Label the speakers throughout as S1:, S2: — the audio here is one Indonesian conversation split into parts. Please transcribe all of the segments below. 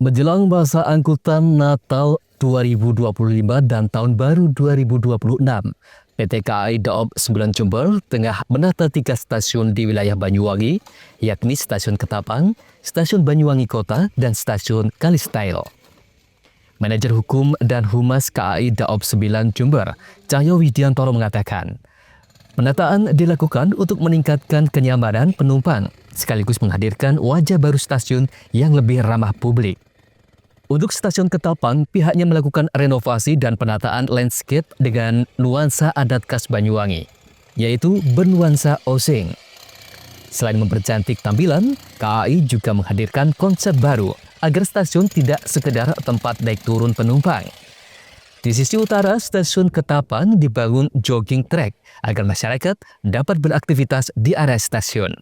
S1: Menjelang masa angkutan Natal 2025 dan Tahun Baru 2026, PT KAI Daob 9 Jember tengah menata 3 stasiun di wilayah Banyuwangi, yakni Stasiun Ketapang, Stasiun Banyuwangi Kota, dan Stasiun Kalistail. Manajer Hukum dan Humas KAI Daob 9 Jember, Cahyo Widiantoro mengatakan, penataan dilakukan untuk meningkatkan kenyamanan penumpang, sekaligus menghadirkan wajah baru stasiun yang lebih ramah publik. Untuk Stasiun Ketapang, pihaknya melakukan renovasi dan penataan landscape dengan nuansa adat khas Banyuwangi, yaitu bernuansa osing. Selain mempercantik tampilan, KAI juga menghadirkan konsep baru agar stasiun tidak sekedar tempat naik turun penumpang. Di sisi utara Stasiun Ketapang dibangun jogging track agar masyarakat dapat beraktivitas di area stasiun.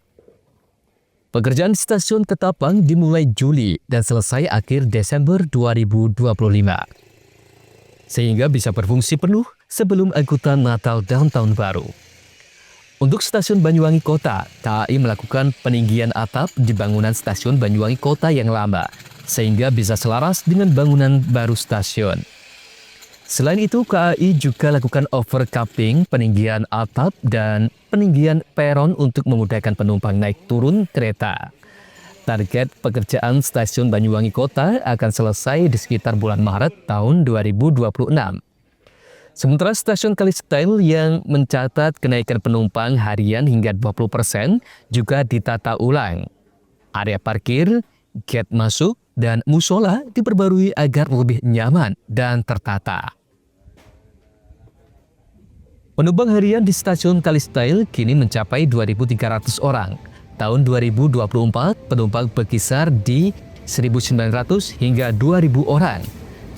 S1: Pekerjaan Stasiun Ketapang dimulai Juli dan selesai akhir Desember 2025, sehingga bisa berfungsi penuh sebelum angkutan Natal dan Tahun Baru. Untuk Stasiun Banyuwangi Kota, KAI melakukan peninggian atap di bangunan Stasiun Banyuwangi Kota yang lama, sehingga bisa selaras dengan bangunan baru stasiun. Selain itu, KAI juga lakukan overcapping, peninggian atap, dan peninggian peron untuk memudahkan penumpang naik turun kereta. Target pekerjaan Stasiun Banyuwangi Kota akan selesai di sekitar bulan Maret tahun 2026. Sementara Stasiun Kalistail yang mencatat kenaikan penumpang harian hingga 20% juga ditata ulang. Area parkir, gate masuk, dan musola diperbarui agar lebih nyaman dan tertata. Penumpang harian di Stasiun Kalistail kini mencapai 2.300 orang. Tahun 2024, penumpang berkisar di 1.900 hingga 2.000 orang.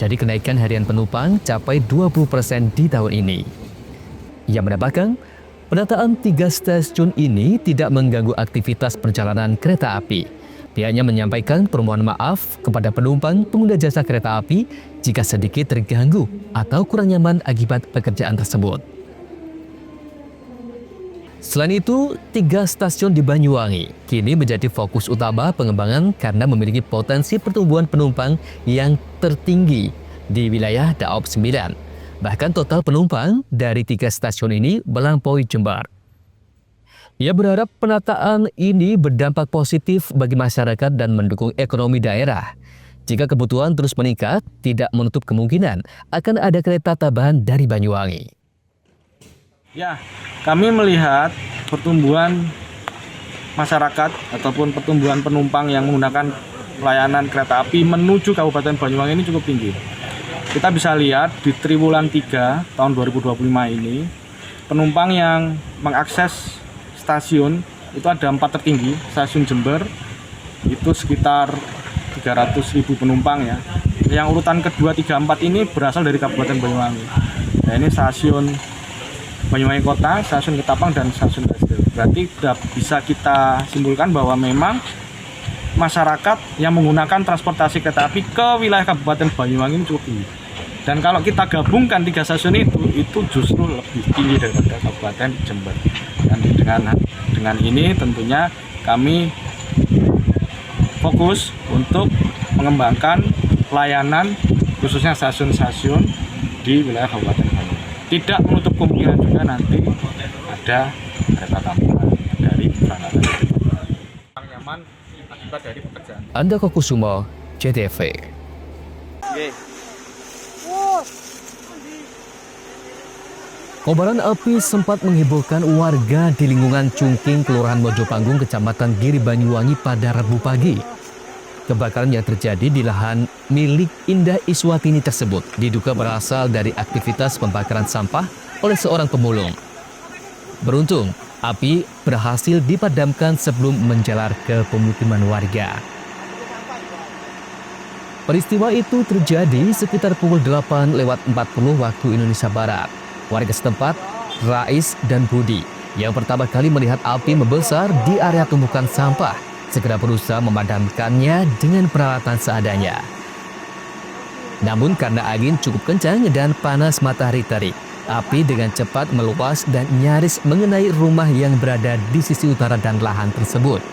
S1: Jadi kenaikan harian penumpang capai 20% di tahun ini. Ia menambahkan, penataan 3 stasiun ini tidak mengganggu aktivitas perjalanan kereta api. Pihaknya menyampaikan permohonan maaf kepada penumpang pengguna jasa kereta api jika sedikit terganggu atau kurang nyaman akibat pekerjaan tersebut. Selain itu, 3 stasiun di Banyuwangi kini menjadi fokus utama pengembangan karena memiliki potensi pertumbuhan penumpang yang tertinggi di wilayah Daob 9. Bahkan total penumpang dari 3 stasiun ini melampaui Jember. Ia berharap penataan ini berdampak positif bagi masyarakat dan mendukung ekonomi daerah. Jika kebutuhan terus meningkat, tidak menutup kemungkinan akan ada kereta tambahan dari Banyuwangi.
S2: Ya, kami melihat pertumbuhan masyarakat ataupun pertumbuhan penumpang yang menggunakan layanan kereta api menuju Kabupaten Banyuwangi ini cukup tinggi. Kita bisa lihat di triwulan 3 tahun 2025 ini, penumpang yang mengakses stasiun itu ada 4 tertinggi. Stasiun Jember itu sekitar 300.000 penumpang ya. Yang urutan kedua, 3, 4 ini berasal dari Kabupaten Banyuwangi. Nah, ini Stasiun Banyuwangi Kota, Stasiun Ketapang, dan Stasiun Kalistail. Berarti sudah bisa kita simpulkan bahwa memang masyarakat yang menggunakan transportasi kereta api ke wilayah Kabupaten Banyuwangi ini cukup tinggi. Dan kalau kita gabungkan 3 stasiun itu justru lebih tinggi daripada Kabupaten Jember. Dan dengan ini tentunya kami fokus untuk mengembangkan layanan khususnya stasiun-stasiun di wilayah Kabupaten Banyuwangi. Tidak menutup kemungkinan juga nanti ada kereta tambahan dari peranakan yang nyaman akibat dari pekerjaan.
S1: Andaka Kusumo, JTV. Kobaran api sempat menghebohkan warga di lingkungan Cungking, Kelurahan Mojopanggung, Kecamatan Giri, Banyuwangi pada Rabu pagi. Kebakaran yang terjadi di lahan milik Indah Iswatini tersebut diduga berasal dari aktivitas pembakaran sampah oleh seorang pemulung. Beruntung, api berhasil dipadamkan sebelum menjalar ke pemukiman warga. Peristiwa itu terjadi sekitar pukul 8:40 waktu Indonesia Barat. Warga setempat, Rais dan Budi, yang pertama kali melihat api membesar di area tumpukan sampah, segera berusaha memadamkannya dengan peralatan seadanya. Namun karena angin cukup kencang dan panas matahari terik, api dengan cepat meluas dan nyaris mengenai rumah yang berada di sisi utara dan lahan tersebut.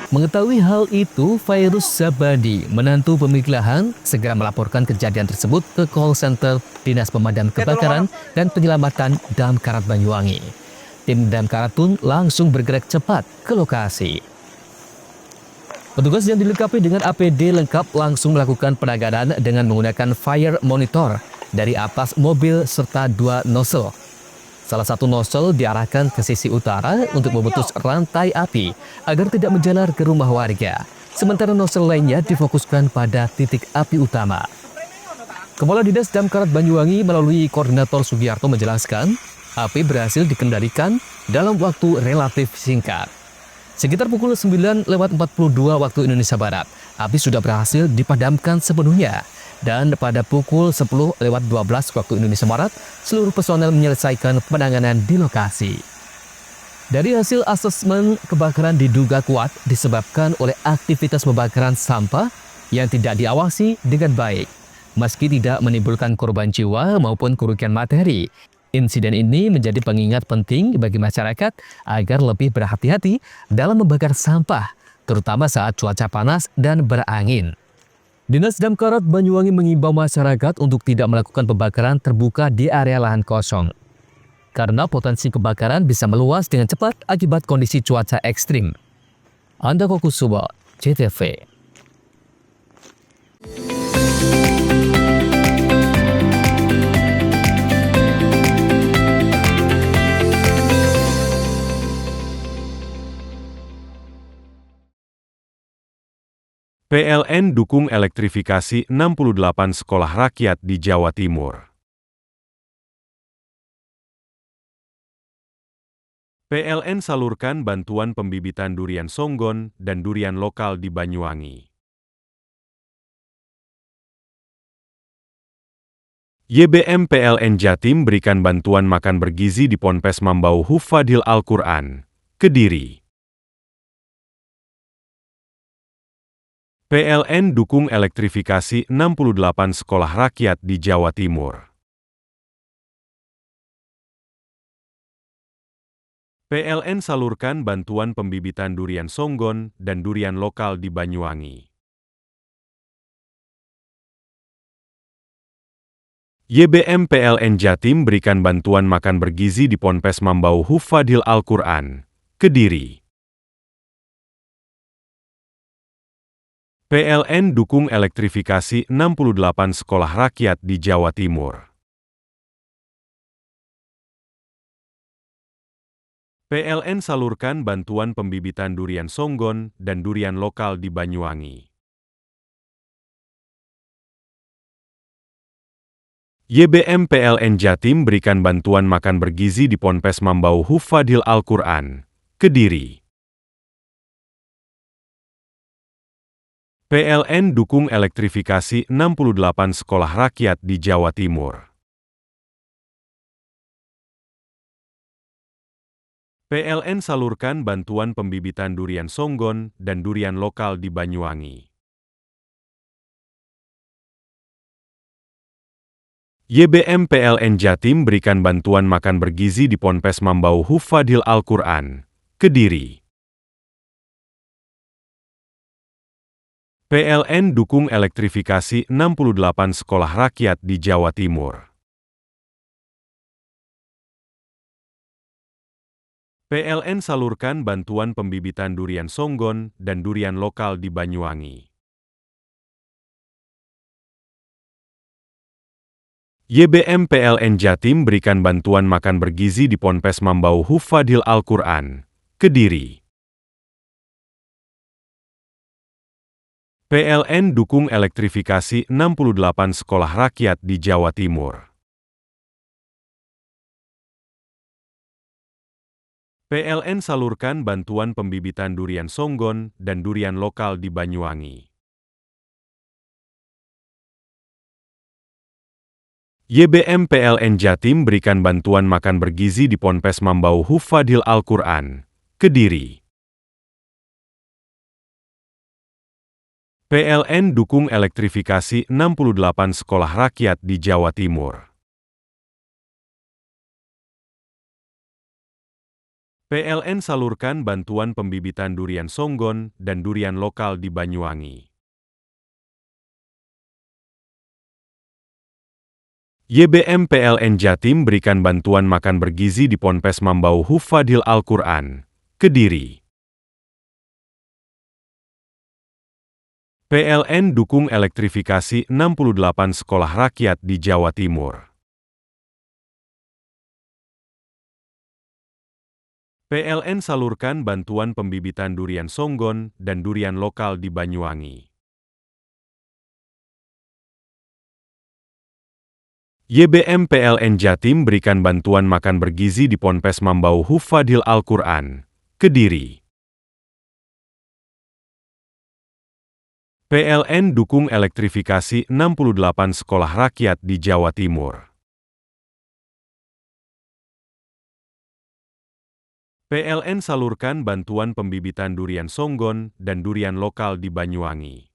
S1: Mengetahui hal itu, Fairuz Zabadi, menantu pemilik lahan, segera melaporkan kejadian tersebut ke call center Dinas Pemadam Kebakaran dan Penyelamatan Damkarat Banyuwangi. Tim Damkarat pun langsung bergerak cepat ke lokasi. Petugas yang dilengkapi dengan APD lengkap langsung melakukan penanganan dengan menggunakan fire monitor dari atas mobil serta 2 nozzle. Salah satu nozzle diarahkan ke sisi utara untuk memutus rantai api agar tidak menjalar ke rumah warga. Sementara nozzle lainnya difokuskan pada titik api utama. Kepala Dinas Damkarat Banyuwangi melalui Koordinator Sugiarto menjelaskan, api berhasil dikendalikan dalam waktu relatif singkat. Sekitar pukul 9.42 waktu Indonesia Barat, api sudah berhasil dipadamkan sepenuhnya. Dan pada pukul 10.12 waktu Indonesia Barat, seluruh personel menyelesaikan penanganan di lokasi. Dari hasil asesmen, kebakaran diduga kuat disebabkan oleh aktivitas pembakaran sampah yang tidak diawasi dengan baik. Meski tidak menimbulkan korban jiwa maupun kerugian materi, insiden ini menjadi pengingat penting bagi masyarakat agar lebih berhati-hati dalam membakar sampah, terutama saat cuaca panas dan berangin. Dinas Damkarat Banyuwangi mengimbau masyarakat untuk tidak melakukan pembakaran terbuka di area lahan kosong, karena potensi kebakaran bisa meluas dengan cepat akibat kondisi cuaca ekstrim. Anda Kokusubo, CTV.
S3: PLN dukung elektrifikasi 68 sekolah rakyat di Jawa Timur. PLN salurkan bantuan pembibitan durian songgon dan durian lokal di Banyuwangi. YBM PLN Jatim berikan bantuan makan bergizi di Ponpes Mambau Hufadil Al-Quran, Kediri. PLN dukung elektrifikasi 68 sekolah rakyat di Jawa Timur. PLN salurkan bantuan pembibitan durian songgon dan durian lokal di Banyuwangi. YBM PLN Jatim berikan bantuan makan bergizi di Ponpes Mambau Hufadil Al-Quran, Kediri. PLN dukung elektrifikasi 68 sekolah rakyat di Jawa Timur. PLN salurkan bantuan pembibitan durian songgon dan durian lokal di Banyuwangi. YBM PLN Jatim berikan bantuan makan bergizi di Ponpes Mambau Hufadil Al-Quran, Kediri. PLN dukung elektrifikasi 68 sekolah rakyat di Jawa Timur. PLN salurkan bantuan pembibitan durian songgon dan durian lokal di Banyuwangi. YBM PLN Jatim berikan bantuan makan bergizi di Ponpes Mambau Hufadil Al-Quran, Kediri. PLN dukung elektrifikasi 68 sekolah rakyat di Jawa Timur. PLN salurkan bantuan pembibitan durian songgon dan durian lokal di Banyuwangi. YBM PLN Jatim berikan bantuan makan bergizi di Ponpes Mambau Hufadil Al-Quran, Kediri. PLN dukung elektrifikasi 68 sekolah rakyat di Jawa Timur. PLN salurkan bantuan pembibitan durian songgon dan durian lokal di Banyuwangi. YBM PLN Jatim berikan bantuan makan bergizi di Ponpes Mambau Hufadil Al-Quran, Kediri. PLN dukung elektrifikasi 68 sekolah rakyat di Jawa Timur. PLN salurkan bantuan pembibitan durian Songgon dan durian lokal di Banyuwangi. YBM PLN Jatim berikan bantuan makan bergizi di Ponpes Mambau Hufadhil Al-Quran, Kediri. PLN dukung elektrifikasi 68 sekolah rakyat di Jawa Timur. PLN salurkan bantuan pembibitan durian Songgon dan durian lokal di Banyuwangi. YBM PLN Jatim berikan bantuan makan bergizi di Ponpes Mambau Hufadhil Al-Quran, Kediri. PLN dukung elektrifikasi 68 sekolah rakyat di Jawa Timur. PLN salurkan bantuan pembibitan durian Songgon dan durian lokal di Banyuwangi.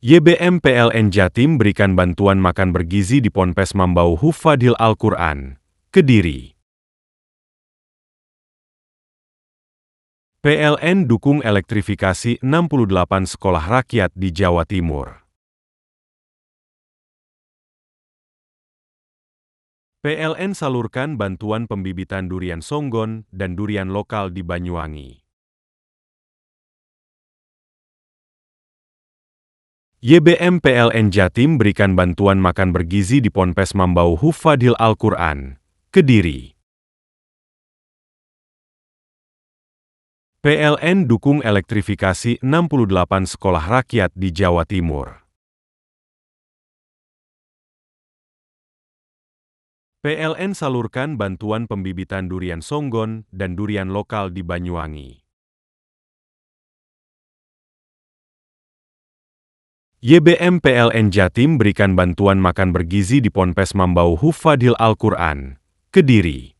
S3: YBM PLN Jatim berikan bantuan makan bergizi di Ponpes Mambau Hufadhil Al-Quran, Kediri. PLN dukung elektrifikasi 68 sekolah rakyat di Jawa Timur. PLN salurkan bantuan pembibitan durian Songgon dan durian lokal di Banyuwangi. YBM PLN Jatim berikan bantuan makan bergizi di Ponpes Mambau Hufadhil Al-Quran, Kediri. PLN dukung elektrifikasi 68 sekolah rakyat di Jawa Timur. PLN salurkan bantuan pembibitan durian Songgon dan durian lokal di Banyuwangi. YBM PLN Jatim berikan bantuan makan bergizi di Ponpes Mambau Hufadhil Al-Quran, Kediri.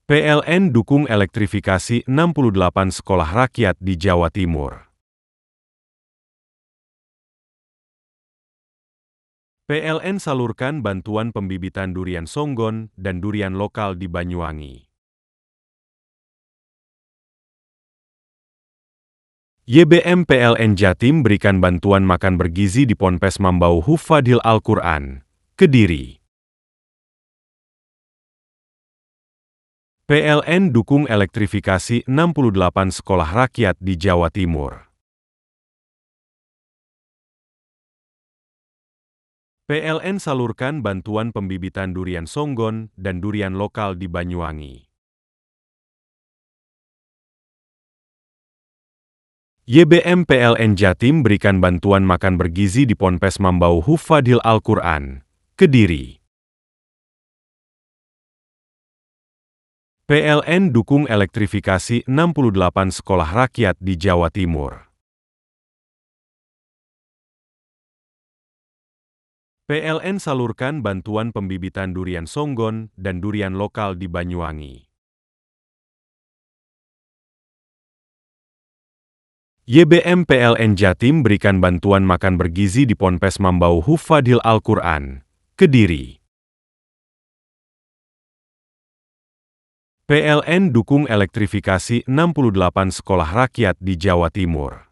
S3: PLN dukung elektrifikasi 68 sekolah rakyat di Jawa Timur. PLN salurkan bantuan pembibitan durian Songgon dan durian lokal di Banyuwangi. YBM PLN Jatim berikan bantuan makan bergizi di Ponpes Mambau Hufadhil Al-Quran, Kediri. PLN dukung elektrifikasi 68 sekolah rakyat di Jawa Timur. PLN salurkan bantuan pembibitan durian Songgon dan durian lokal di Banyuwangi. YBM PLN Jatim berikan bantuan makan bergizi di Ponpes Mambau Hufadhil Al-Quran, Kediri. PLN dukung elektrifikasi 68 sekolah rakyat di Jawa Timur. PLN salurkan bantuan pembibitan durian Songgon dan durian lokal di Banyuwangi. YBM PLN Jatim berikan bantuan makan bergizi di Ponpes Mambau Hufadhil Al-Quran, Kediri. PLN dukung elektrifikasi 68 sekolah rakyat di Jawa Timur.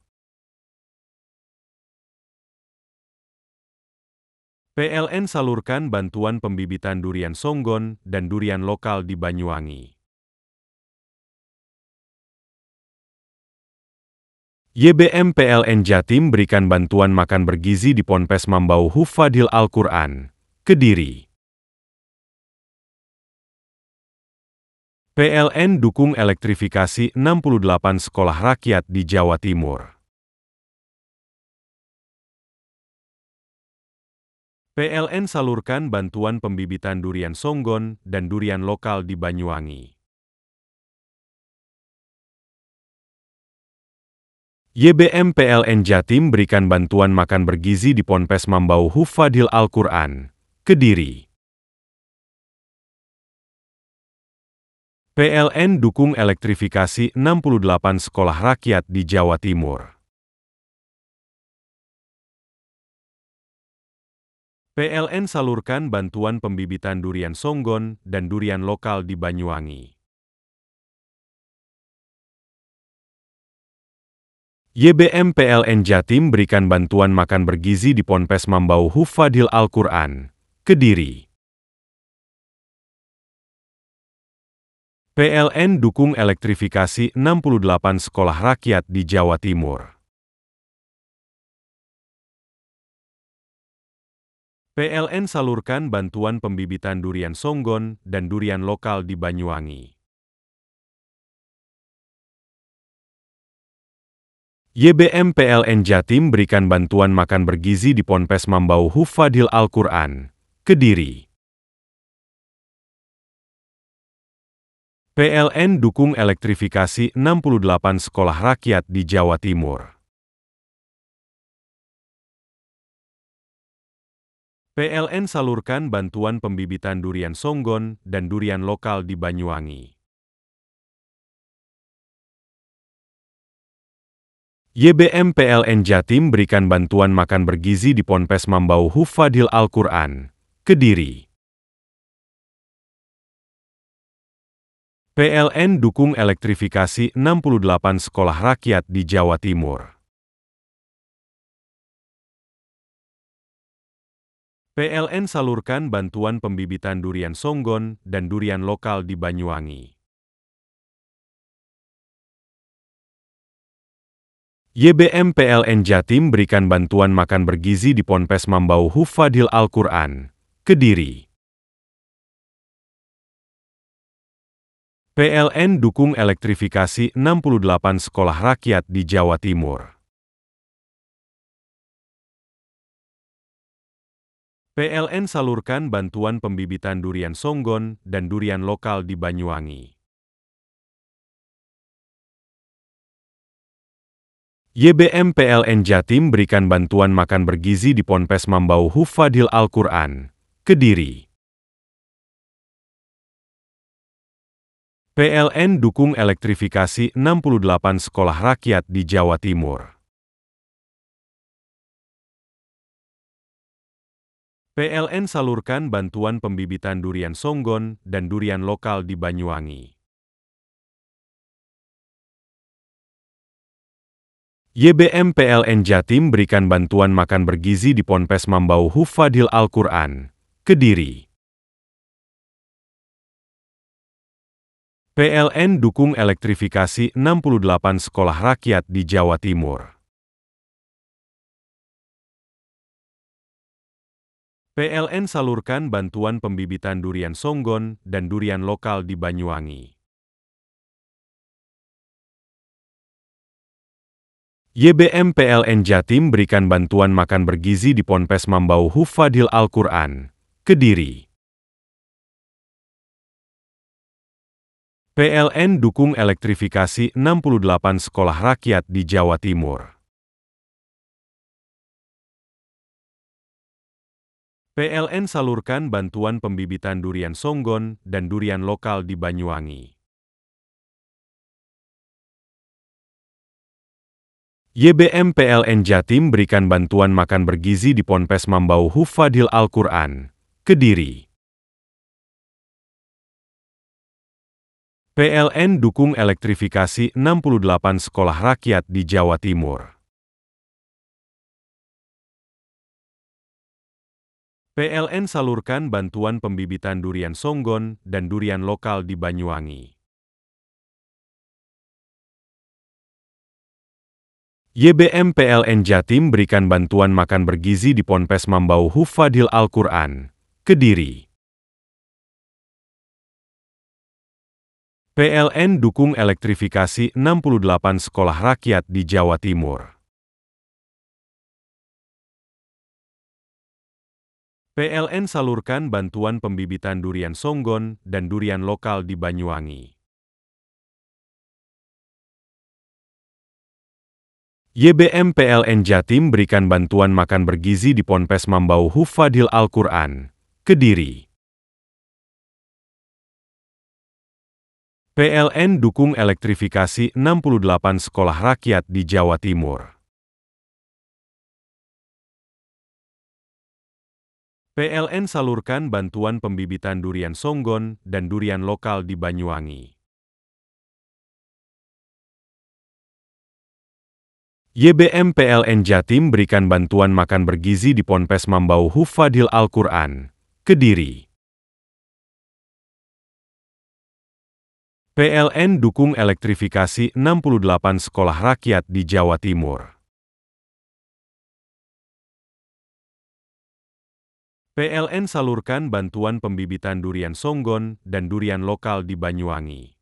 S3: PLN salurkan bantuan pembibitan durian Songgon dan durian lokal di Banyuwangi. YBM PLN Jatim berikan bantuan makan bergizi di Ponpes Mambau Hufadhil Al-Quran, Kediri. PLN dukung elektrifikasi 68 sekolah rakyat di Jawa Timur. PLN salurkan bantuan pembibitan durian Songgon dan durian lokal di Banyuwangi. YBM PLN Jatim berikan bantuan makan bergizi di Ponpes Mambau Hufadhil Al-Quran, Kediri. PLN dukung elektrifikasi 68 sekolah rakyat di Jawa Timur. PLN salurkan bantuan pembibitan durian Songgon dan durian lokal di Banyuwangi. YBM PLN Jatim berikan bantuan makan bergizi di Ponpes Mambau Hufadhil Al-Quran, Kediri. PLN dukung elektrifikasi 68 sekolah rakyat di Jawa Timur. PLN salurkan bantuan pembibitan durian Songgon dan durian lokal di Banyuwangi. YBM PLN Jatim berikan bantuan makan bergizi di Ponpes Mambau Hufadhil Al-Quran, Kediri. PLN dukung elektrifikasi 68 sekolah rakyat di Jawa Timur. PLN salurkan bantuan pembibitan durian Songgon dan durian lokal di Banyuwangi. YBM PLN Jatim berikan bantuan makan bergizi di Ponpes Mambau Hufadhil Al-Quran, Kediri. PLN dukung elektrifikasi 68 sekolah rakyat di Jawa Timur. PLN salurkan bantuan pembibitan durian Songgon dan durian lokal di Banyuwangi. YBM PLN Jatim berikan bantuan makan bergizi di Ponpes Mambau Hufadhil Al-Quran, Kediri. PLN dukung elektrifikasi 68 sekolah rakyat di Jawa Timur. PLN salurkan bantuan pembibitan durian Songgon dan durian lokal di Banyuwangi. YBM PLN Jatim berikan bantuan makan bergizi di Ponpes Mambau Hufadhil Al-Quran, Kediri. PLN dukung elektrifikasi 68 sekolah rakyat di Jawa Timur. PLN salurkan bantuan pembibitan durian Songgon dan durian lokal di Banyuwangi. YBM PLN Jatim berikan bantuan makan bergizi di Ponpes Mambau Hufadhil Al-Quran, Kediri. PLN dukung elektrifikasi 68 sekolah rakyat di Jawa Timur. PLN salurkan bantuan pembibitan durian Songgon dan durian lokal di Banyuwangi. YBM PLN Jatim berikan bantuan makan bergizi di Ponpes Mambau Hufadhil Al-Quran, Kediri. PLN dukung elektrifikasi 68 sekolah rakyat di Jawa Timur. PLN salurkan bantuan pembibitan durian Songgon dan durian lokal di Banyuwangi. YBM PLN Jatim berikan bantuan makan bergizi di Ponpes Mambau Hufadhil Al-Quran, Kediri. PLN dukung elektrifikasi 68 sekolah rakyat di Jawa Timur. PLN salurkan bantuan pembibitan durian Songgon dan durian lokal di Banyuwangi. YBM PLN Jatim berikan bantuan makan bergizi di Ponpes Mambau Hufadhil Al-Quran, Kediri. PLN dukung elektrifikasi 68 sekolah rakyat di Jawa Timur. PLN salurkan bantuan pembibitan durian Songgon dan durian lokal di Banyuwangi. YBM PLN Jatim berikan bantuan makan bergizi di Ponpes Mambau Hufadhil Al-Quran, Kediri. PLN dukung elektrifikasi 68 sekolah rakyat di Jawa Timur. PLN salurkan bantuan pembibitan durian Songgon dan durian lokal di Banyuwangi. YBM PLN Jatim berikan bantuan makan bergizi di Ponpes Mambau Hufadhil Al-Quran, Kediri. PLN dukung elektrifikasi 68 sekolah rakyat di Jawa Timur. PLN salurkan bantuan pembibitan durian Songgon dan durian lokal di Banyuwangi.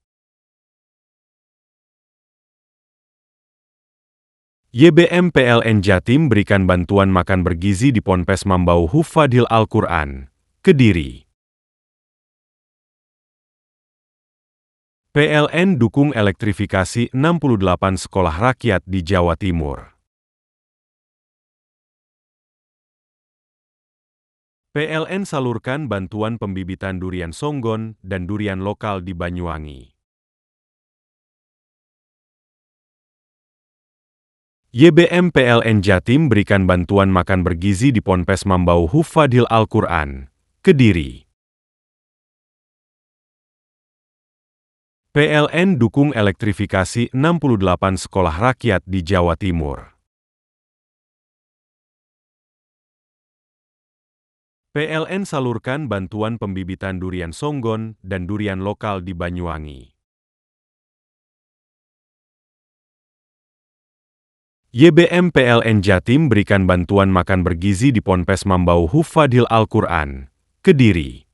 S3: YBM PLN Jatim berikan bantuan makan bergizi di Ponpes Mambau Hufadhil Al-Quran, Kediri. PLN dukung elektrifikasi 68 sekolah rakyat di Jawa Timur. PLN salurkan bantuan pembibitan durian Songgon dan durian lokal di Banyuwangi. YBM PLN Jatim berikan bantuan makan bergizi di Ponpes Mambau Hufadhil Al-Quran, Kediri. PLN dukung elektrifikasi 68 sekolah rakyat di Jawa Timur. PLN salurkan bantuan pembibitan durian Songgon dan durian lokal di Banyuwangi. YBM PLN Jatim berikan bantuan makan bergizi di Ponpes Mambau Hufadhil Al-Quran, Kediri.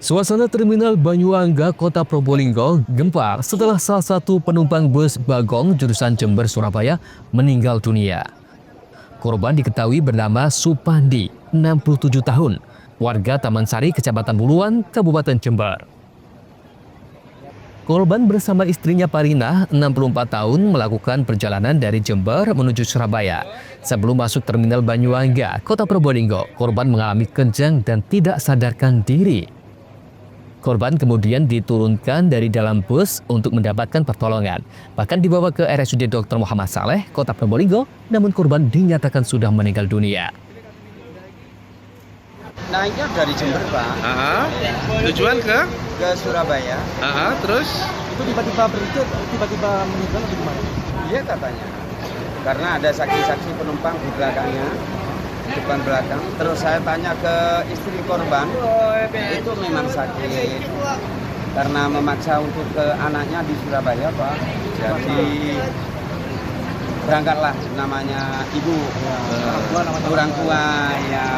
S1: Suasana Terminal Banyuangga, Kota Probolinggo gempar setelah salah satu penumpang bus Bagong jurusan Jember Surabaya meninggal dunia. Korban diketahui bernama Supandi, 67 tahun, warga Taman Sari, Kecamatan Buluan, Kabupaten Jember. Korban bersama istrinya Parina, 64 tahun, melakukan perjalanan dari Jember menuju Surabaya. Sebelum masuk Terminal Banyuangga, Kota Probolinggo, korban mengalami kejang dan tidak sadarkan diri. Korban kemudian diturunkan dari dalam bus untuk mendapatkan pertolongan. Bahkan dibawa ke RSUD Dr. Muhammad Saleh, Kota Probolinggo, namun korban dinyatakan sudah meninggal dunia.
S4: Naiknya dari Jember, Pak.
S5: Tujuan ke
S4: Surabaya.
S5: Terus
S2: Itu tiba-tiba berhenti, tiba-tiba meninggal atau gimana?
S4: Iya katanya. Karena ada saksi-saksi penumpang di belakangnya, depan belakang. Terus saya tanya ke istri korban, itu memang sakit karena memaksa untuk ke anaknya di Surabaya, Pak. Jadi berangkatlah namanya ibu, orang tua ya,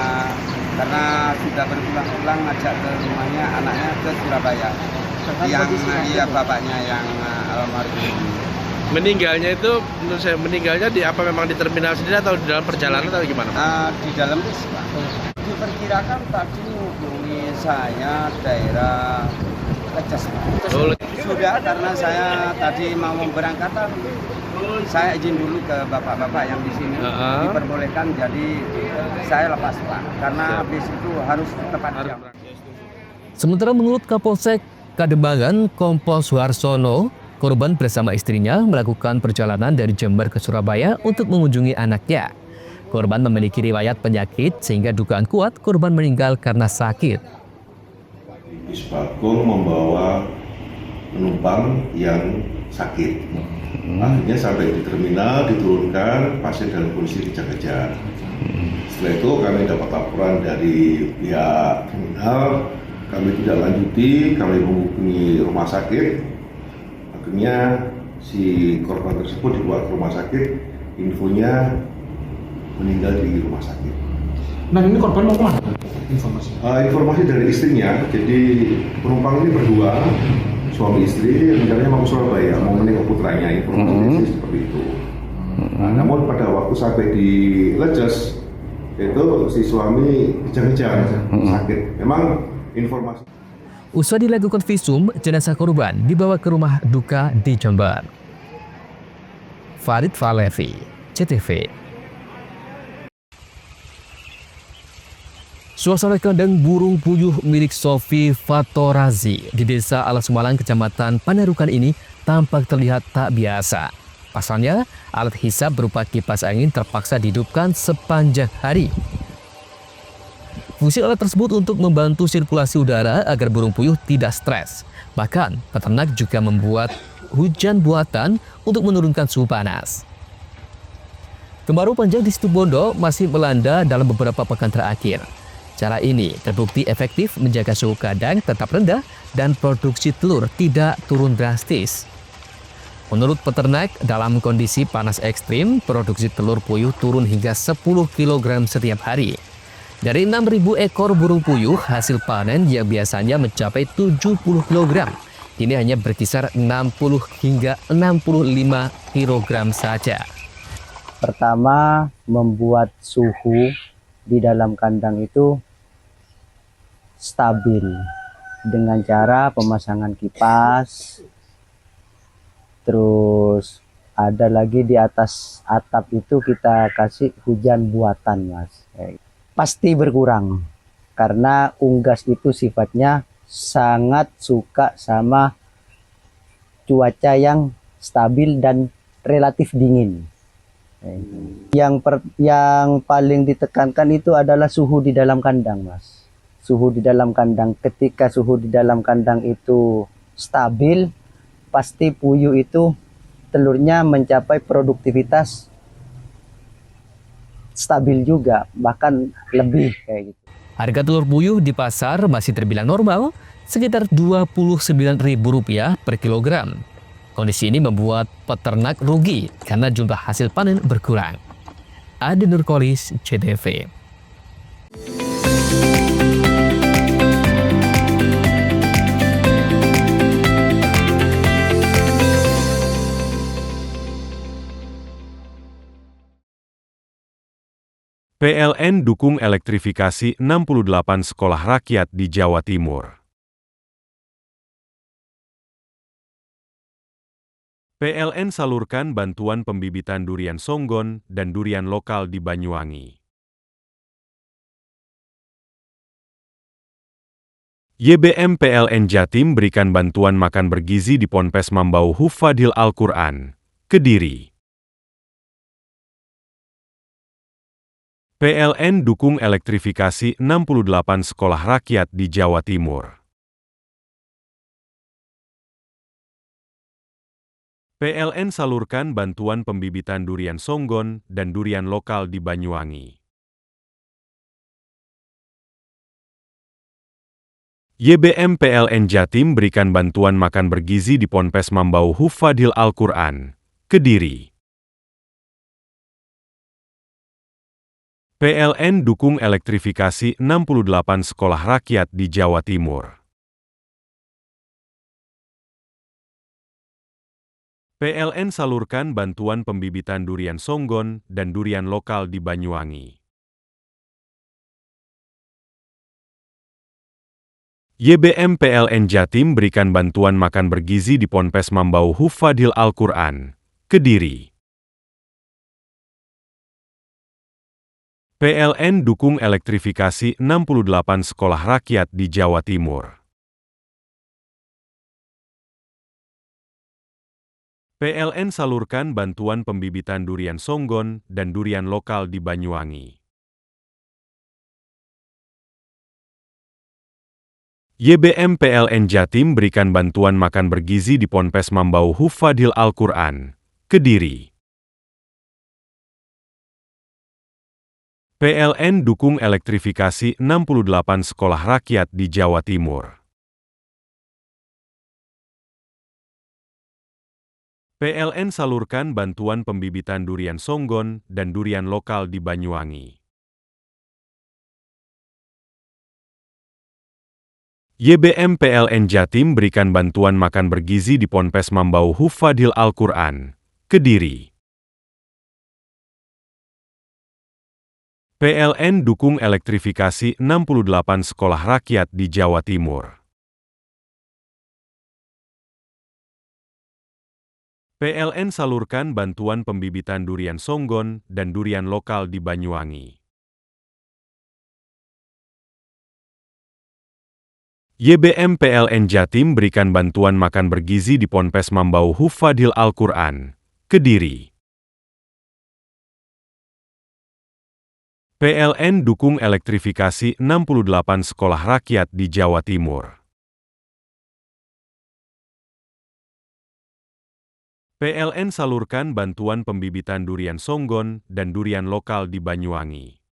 S4: karena sudah berulang-ulang ngajak ke rumahnya anaknya ke Surabaya. Yang bapaknya yang almarhum.
S5: meninggalnya itu menurut saya meninggalnya di apa memang di terminal sendiri atau di dalam perjalanan atau gimana?
S4: Di dalam bus, Pak. Diperkirakan tadi menghubungi saya daerah Leces. Sudah karena saya tadi mau berangkatan, saya izin dulu ke bapak-bapak yang di sini diperbolehkan, jadi saya lepas, Pak. Karena bis itu harus tepat jam.
S1: Sementara menurut Kapolsek Kadembangan, Kompol Suharsono, korban bersama istrinya melakukan perjalanan dari Jember ke Surabaya untuk mengunjungi anaknya. Korban memiliki riwayat penyakit sehingga dugaan kuat korban meninggal karena sakit.
S6: Bis Bagong membawa penumpang yang sakit. Akhirnya sampai di terminal diturunkan, pasien dalam kondisi kejang-kejang. Setelah itu kami dapat laporan dari pihak terminal, kami tidak lanjuti, kami menghubungi rumah sakit. Akhirnya si korban tersebut dibawa ke rumah sakit, infonya meninggal di rumah sakit.
S2: Nah, ini korban mau kemana?
S6: Informasi dari istrinya, jadi penumpang ini berdua, suami istri, rencananya mau ke Surabaya, mau menengok putranya, informasi seperti itu. Nah, namun pada waktu sampai di Leces, itu si suami kejang-kejang sakit. Memang informasi.
S1: Usai dilakukan visum, jenazah korban dibawa ke rumah duka di Jember. Farid Falevi, CTV. Suasana kandang burung puyuh milik Sofi Fatorazi di Desa Alasmalang, Kecamatan Panarukan ini tampak terlihat tak biasa. Pasalnya, alat hisap berupa kipas angin terpaksa dihidupkan sepanjang hari. Fungsi alat tersebut untuk membantu sirkulasi udara agar burung puyuh tidak stres. Bahkan, peternak juga membuat hujan buatan untuk menurunkan suhu panas. Kemarau panjang di Situbondo masih melanda dalam beberapa pekan terakhir. Cara ini terbukti efektif menjaga suhu kandang tetap rendah dan produksi telur tidak turun drastis. Menurut peternak, dalam kondisi panas ekstrim, produksi telur puyuh turun hingga 10 kg setiap hari. Dari 6.000 ekor burung puyuh, hasil panen yang biasanya mencapai 70 kg, kini hanya berkisar 60 hingga 65 kg saja.
S4: Pertama, membuat suhu di dalam kandang itu stabil dengan cara pemasangan kipas. Terus ada lagi di atas atap itu kita kasih hujan buatan, Mas. Pasti berkurang karena unggas itu sifatnya sangat suka sama cuaca yang stabil dan relatif dingin. Yang paling ditekankan itu adalah suhu di dalam kandang, Mas. Suhu di dalam kandang, ketika suhu di dalam kandang itu stabil, pasti puyuh itu telurnya mencapai produktivitas stabil juga, bahkan lebih kayak gitu.
S1: Harga telur puyuh di pasar masih terbilang normal, sekitar Rp29.000 per kilogram. Kondisi ini membuat peternak rugi karena jumlah hasil panen berkurang. Adi Nurkolis, CTV.
S3: PLN dukung elektrifikasi 68 sekolah rakyat di Jawa Timur. PLN salurkan bantuan pembibitan durian songgon dan durian lokal di Banyuwangi. YBM PLN Jatim berikan bantuan makan bergizi di Ponpes Mambau Hufadil Al-Quran, Kediri. PLN dukung elektrifikasi 68 sekolah rakyat di Jawa Timur. PLN salurkan bantuan pembibitan durian songgon dan durian lokal di Banyuwangi. YBM PLN Jatim berikan bantuan makan bergizi di Ponpes Mambau Hufadil Al-Quran, Kediri. PLN dukung elektrifikasi 68 sekolah rakyat di Jawa Timur. PLN salurkan bantuan pembibitan durian songgon dan durian lokal di Banyuwangi. YBM PLN Jatim berikan bantuan makan bergizi di Ponpes Mambau Hufadil Al-Quran, Kediri. PLN dukung elektrifikasi 68 sekolah rakyat di Jawa Timur. PLN salurkan bantuan pembibitan durian songgon dan durian lokal di Banyuwangi. YBM PLN Jatim berikan bantuan makan bergizi di Ponpes Mambau Hufadil Al-Quran, Kediri. PLN dukung elektrifikasi 68 sekolah rakyat di Jawa Timur. PLN salurkan bantuan pembibitan durian songgon dan durian lokal di Banyuwangi. YBM PLN Jatim berikan bantuan makan bergizi di Ponpes Mambau Hufadil Al-Quran, Kediri. PLN dukung elektrifikasi 68 sekolah rakyat di Jawa Timur. PLN salurkan bantuan pembibitan durian songgon dan durian lokal di Banyuwangi. YBM PLN Jatim berikan bantuan makan bergizi di Ponpes Mambau Hufadil Al-Quran, Kediri. PLN dukung elektrifikasi 68 sekolah rakyat di Jawa Timur. PLN salurkan bantuan pembibitan durian songgon dan durian lokal di Banyuwangi.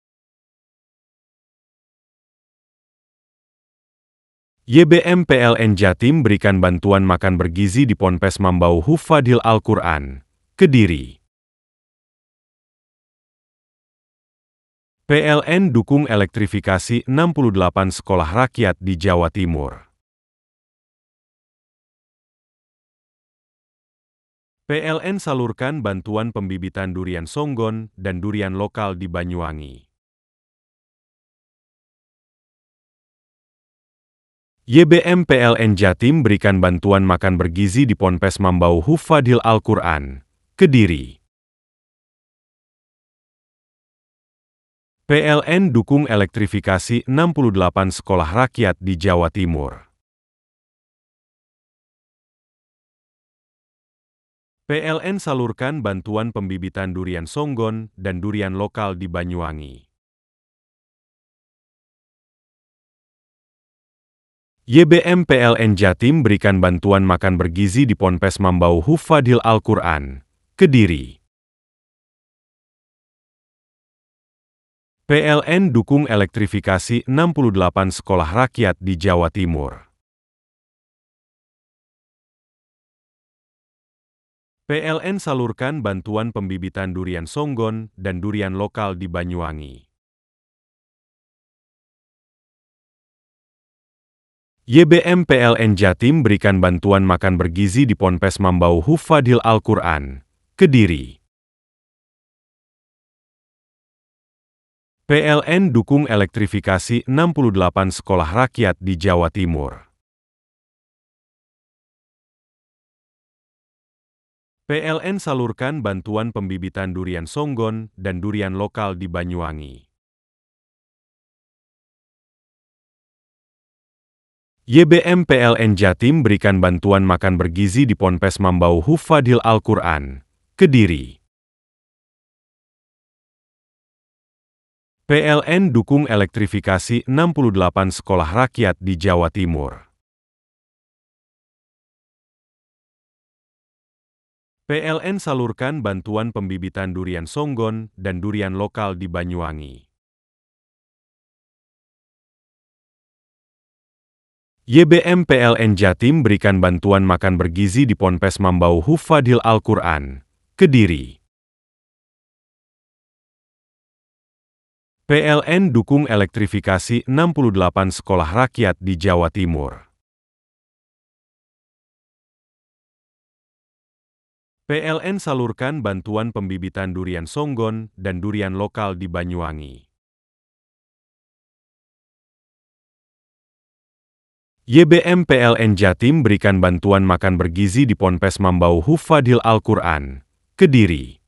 S3: YBM PLN Jatim berikan bantuan makan bergizi di Ponpes Mambau Hufadil Al-Quran, Kediri. PLN dukung elektrifikasi 68 sekolah rakyat di Jawa Timur. PLN salurkan bantuan pembibitan durian songgon dan durian lokal di Banyuwangi. YBM PLN Jatim berikan bantuan makan bergizi di Ponpes Mambau Hufadil Al-Quran, Kediri. PLN dukung elektrifikasi 68 sekolah rakyat di Jawa Timur. PLN salurkan bantuan pembibitan durian songgon dan durian lokal di Banyuwangi. YBM PLN Jatim berikan bantuan makan bergizi di Ponpes Mambau Hufadil Al-Quran, Kediri. PLN dukung elektrifikasi 68 sekolah rakyat di Jawa Timur. PLN salurkan bantuan pembibitan durian songgon dan durian lokal di Banyuwangi. YBM PLN Jatim berikan bantuan makan bergizi di Ponpes Mambau Hufadil Al-Quran, Kediri. PLN dukung elektrifikasi 68 sekolah rakyat di Jawa Timur. PLN salurkan bantuan pembibitan durian songgon dan durian lokal di Banyuwangi. YBM PLN Jatim berikan bantuan makan bergizi di Ponpes Mambau Hufadil Al-Quran, Kediri. PLN dukung elektrifikasi 68 sekolah rakyat di Jawa Timur. PLN salurkan bantuan pembibitan durian songgon dan durian lokal di Banyuwangi. YBM PLN Jatim berikan bantuan makan bergizi di Ponpes Mambau Hufadil Al-Quran, Kediri. PLN dukung elektrifikasi 68 sekolah rakyat di Jawa Timur. PLN salurkan bantuan pembibitan durian songgon dan durian lokal di Banyuwangi. YBM PLN Jatim berikan bantuan makan bergizi di Ponpes Mambau Hufadil Al-Quran, Kediri.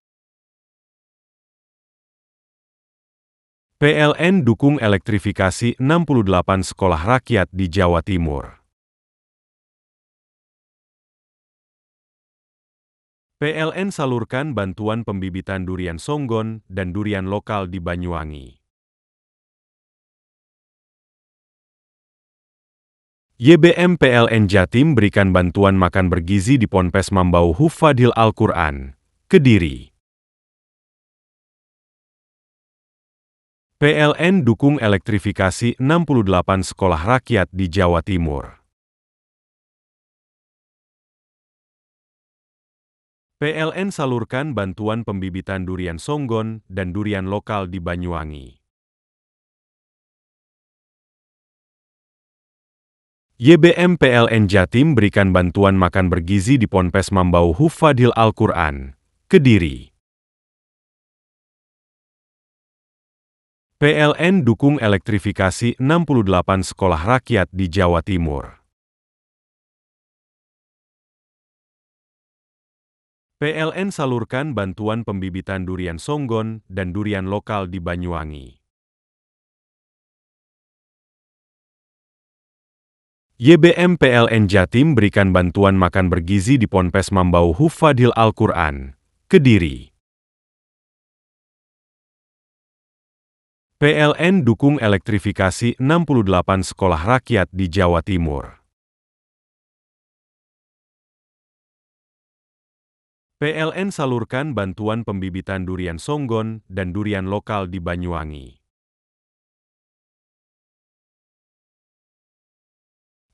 S3: PLN dukung elektrifikasi 68 sekolah rakyat di Jawa Timur. PLN salurkan bantuan pembibitan durian songgon dan durian lokal di Banyuwangi. YBM PLN Jatim berikan bantuan makan bergizi di Ponpes Mambau Hufadil Al-Quran, Kediri. PLN dukung elektrifikasi 68 sekolah rakyat di Jawa Timur. PLN salurkan bantuan pembibitan durian songgon dan durian lokal di Banyuwangi. YBM PLN Jatim berikan bantuan makan bergizi di Ponpes Mambau Hufadil Al-Quran, Kediri. PLN dukung elektrifikasi 68 sekolah rakyat di Jawa Timur. PLN salurkan bantuan pembibitan durian songgon dan durian lokal di Banyuwangi. YBM PLN Jatim berikan bantuan makan bergizi di Ponpes Mambau Hufadil Al-Quran, Kediri. PLN dukung elektrifikasi 68 sekolah rakyat di Jawa Timur. PLN salurkan bantuan pembibitan durian songgon dan durian lokal di Banyuwangi.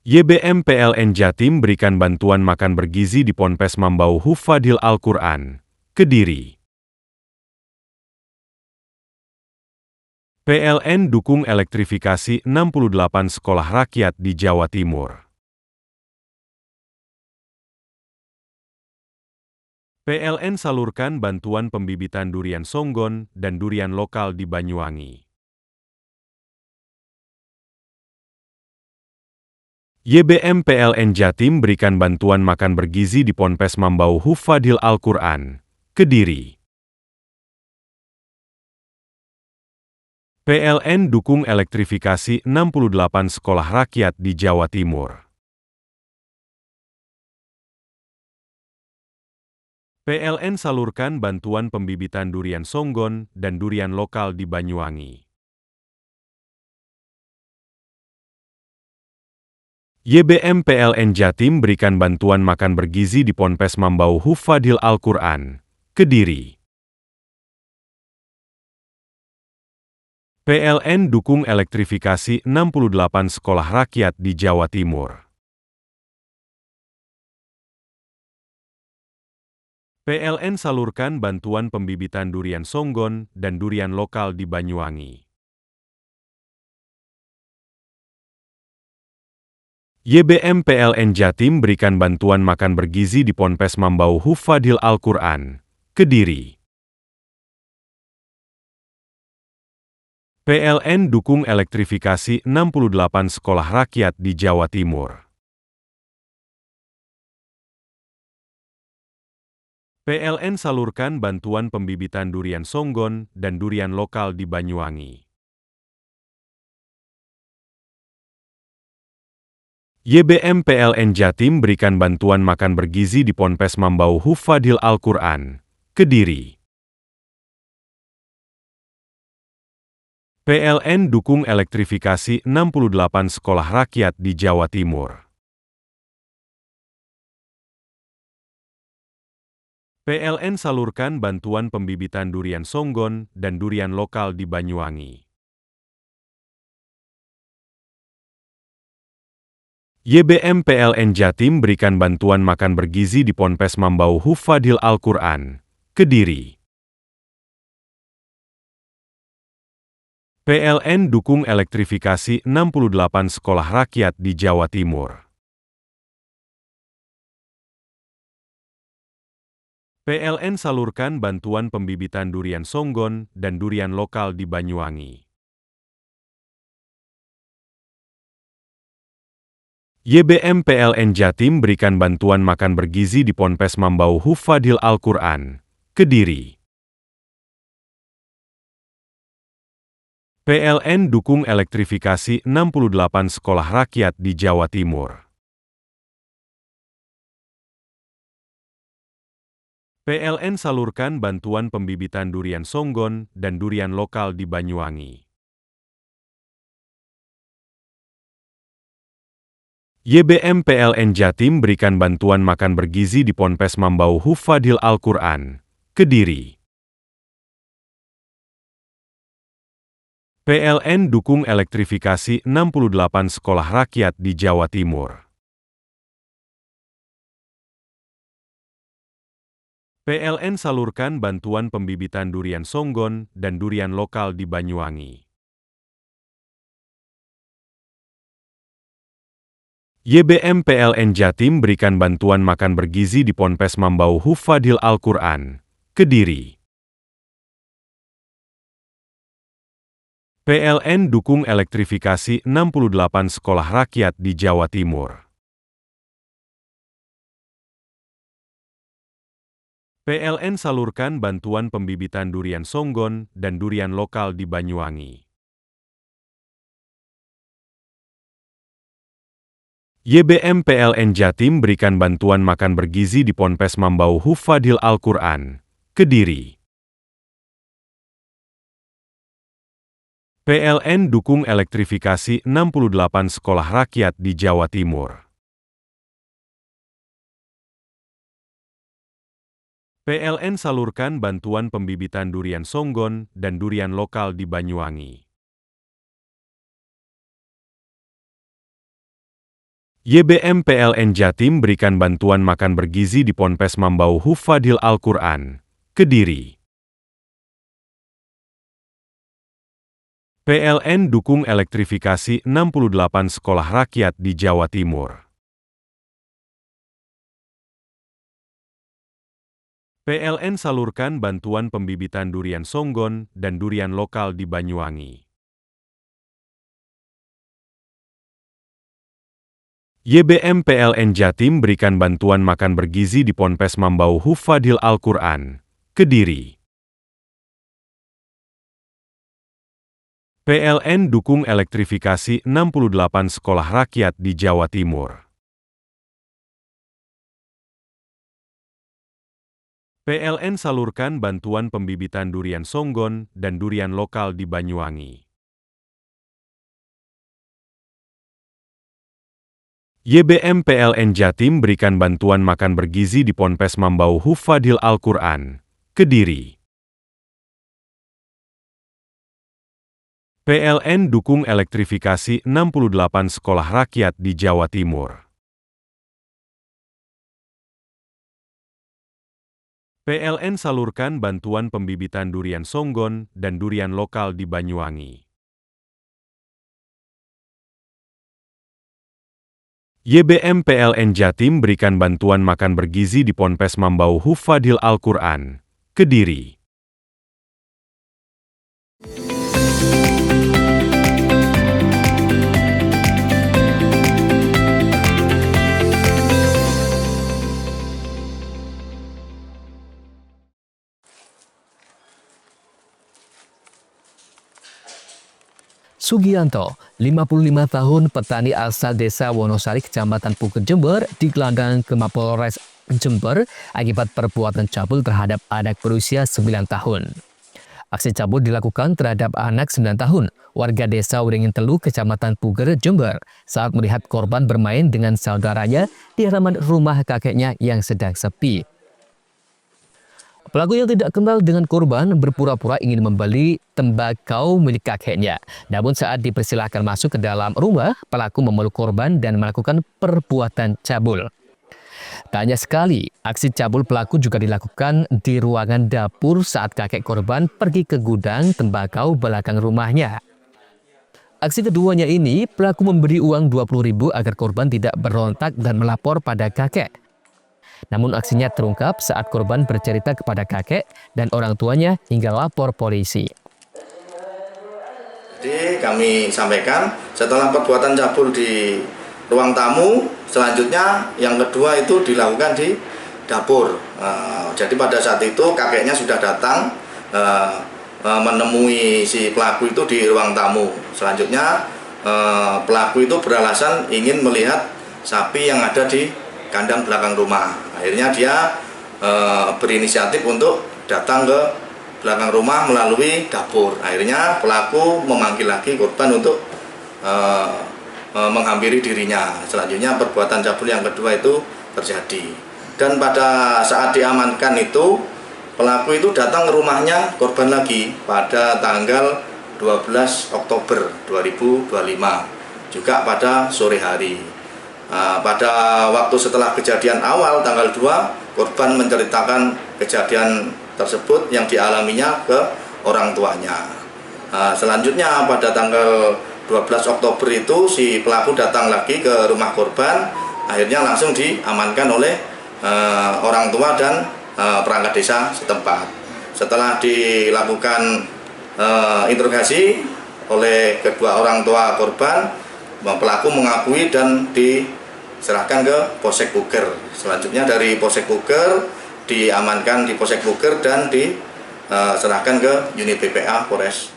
S3: YBM PLN Jatim berikan bantuan makan bergizi di Ponpes Mambau Hufadil Al-Quran, Kediri. PLN dukung elektrifikasi 68 sekolah rakyat di Jawa Timur. PLN salurkan bantuan pembibitan durian songgon dan durian lokal di Banyuwangi. YBM PLN Jatim berikan bantuan makan bergizi di Ponpes Mambau Hufadil Al-Quran, Kediri. PLN dukung elektrifikasi 68 sekolah rakyat di Jawa Timur. PLN salurkan bantuan pembibitan durian songgon dan durian lokal di Banyuwangi. YBM PLN Jatim berikan bantuan makan bergizi di Ponpes Mambau Hufadil Al-Quran, Kediri. PLN dukung elektrifikasi 68 sekolah rakyat di Jawa Timur. PLN salurkan bantuan pembibitan durian songgon dan durian lokal di Banyuwangi. YBM PLN Jatim berikan bantuan makan bergizi di Ponpes Mambau Hufadil Al-Quran, Kediri. PLN dukung elektrifikasi 68 sekolah rakyat di Jawa Timur. PLN salurkan bantuan pembibitan durian songgon dan durian lokal di Banyuwangi. YBM PLN Jatim berikan bantuan makan bergizi di Ponpes Mambau Hufadil Al-Quran, Kediri. PLN dukung elektrifikasi 68 sekolah rakyat di Jawa Timur. PLN salurkan bantuan pembibitan durian songgon dan durian lokal di Banyuwangi. YBM PLN Jatim berikan bantuan makan bergizi di Ponpes Mambau Hufadil Al-Quran, Kediri. PLN dukung elektrifikasi 68 sekolah rakyat di Jawa Timur. PLN salurkan bantuan pembibitan durian songgon dan durian lokal di Banyuwangi. YBM PLN Jatim berikan bantuan makan bergizi di Ponpes Mambau Hufadil Al-Quran, Kediri. PLN dukung elektrifikasi 68 sekolah rakyat di Jawa Timur. PLN salurkan bantuan pembibitan durian songgon dan durian lokal di Banyuwangi. YBM PLN Jatim berikan bantuan makan bergizi di Ponpes Mambau Hufadil Al-Quran, Kediri. PLN dukung elektrifikasi 68 sekolah rakyat di Jawa Timur. PLN salurkan bantuan pembibitan durian songgon dan durian lokal di Banyuwangi. YBM PLN Jatim berikan bantuan makan bergizi di Ponpes Mambau Hufadil Al-Quran, Kediri. PLN dukung elektrifikasi 68 sekolah rakyat di Jawa Timur. PLN salurkan bantuan pembibitan durian songgon dan durian lokal di Banyuwangi. YBM PLN Jatim berikan bantuan makan bergizi di Ponpes Mambau Hufadil Al-Quran, Kediri. PLN dukung elektrifikasi 68 sekolah rakyat di Jawa Timur. PLN salurkan bantuan pembibitan durian songgon dan durian lokal di Banyuwangi. YBM PLN Jatim berikan bantuan makan bergizi di Ponpes Mambau Hufadil Al-Quran, Kediri. PLN dukung elektrifikasi 68 sekolah rakyat di Jawa Timur. PLN salurkan bantuan pembibitan durian songgon dan durian lokal di Banyuwangi. YBM PLN Jatim berikan bantuan makan bergizi di Ponpes Mambau Hufadil Al-Quran, Kediri. PLN dukung elektrifikasi 68 sekolah rakyat di Jawa Timur. PLN salurkan bantuan pembibitan durian songgon dan durian lokal di Banyuwangi. YBM PLN Jatim berikan bantuan makan bergizi di Ponpes Mambau Hufadil Al-Quran, Kediri. PLN dukung elektrifikasi 68 sekolah rakyat di Jawa Timur. PLN salurkan bantuan pembibitan durian songgon dan durian lokal di Banyuwangi. YBM PLN Jatim berikan bantuan makan bergizi di Ponpes Mambau Hufadil Al-Quran, Kediri.
S1: Sugianto, 55 tahun, petani asal desa Wonosari, Kecamatan Puger, Jember, digelandang ke Mapolres Jember akibat perbuatan cabul terhadap anak berusia 9 tahun. Aksi cabul dilakukan terhadap anak 9 tahun, warga desa Uringin Telu, Kecamatan Puger, Jember, saat melihat korban bermain dengan saudaranya di halaman rumah kakeknya yang sedang sepi. Pelaku yang tidak kenal dengan korban berpura-pura ingin membeli tembakau milik kakeknya. Namun saat dipersilahkan masuk ke dalam rumah, pelaku memeluk korban dan melakukan perbuatan cabul. Tak hanya sekali, aksi cabul pelaku juga dilakukan di ruangan dapur saat kakek korban pergi ke gudang tembakau belakang rumahnya. Aksi keduanya ini, pelaku memberi uang 20.000 agar korban tidak berontak dan melapor pada kakek. Namun aksinya terungkap saat korban bercerita kepada kakek dan orang tuanya hingga lapor polisi.
S7: Jadi kami sampaikan setelah perbuatan cabul di ruang tamu, selanjutnya yang kedua itu dilakukan di dapur. Jadi pada saat itu kakeknya sudah datang menemui si pelaku itu di ruang tamu. Selanjutnya pelaku itu beralasan ingin melihat sapi yang ada di kandang belakang rumah. Akhirnya dia berinisiatif untuk datang ke belakang rumah melalui dapur. Akhirnya pelaku memanggil lagi korban untuk menghampiri dirinya. Selanjutnya perbuatan cabul yang kedua itu terjadi. Dan pada saat diamankan itu, pelaku itu datang ke rumahnya korban lagi pada tanggal 12 Oktober 2025, juga pada sore hari. Pada waktu setelah kejadian awal tanggal 2, korban menceritakan kejadian tersebut yang dialaminya ke orang tuanya. Selanjutnya pada tanggal 12 Oktober itu si pelaku datang lagi ke rumah korban, akhirnya langsung diamankan oleh orang tua dan perangkat desa setempat. Setelah dilakukan interogasi oleh kedua orang tua korban, pelaku mengakui dan diserahkan ke Polsek Puger. Selanjutnya dari Polsek Puger diamankan di Polsek Puger dan diserahkan ke unit PPA Polres.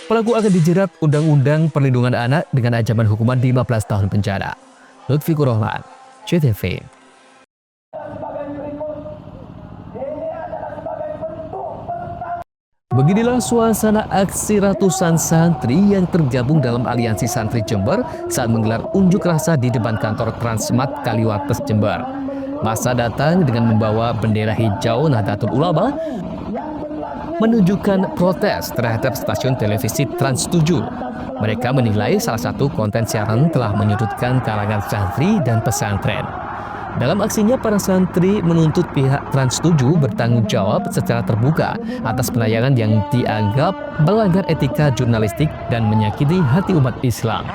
S1: Pelaku akan dijerat Undang-Undang Perlindungan Anak dengan ancaman hukuman 15 tahun penjara. Lutfi Kurohman, CTV. Beginilah suasana aksi ratusan santri yang tergabung dalam Aliansi Santri Jember saat menggelar unjuk rasa di depan kantor Transmart Kaliwates Jember. Massa datang dengan membawa bendera hijau Nahdlatul Ulama menunjukkan protes terhadap stasiun televisi Trans 7. Mereka menilai salah satu konten siaran telah menyudutkan kalangan santri dan pesantren. Dalam aksinya, para santri menuntut pihak Trans 7 bertanggung jawab secara terbuka atas penayangan yang dianggap melanggar etika jurnalistik dan menyakiti hati umat Islam.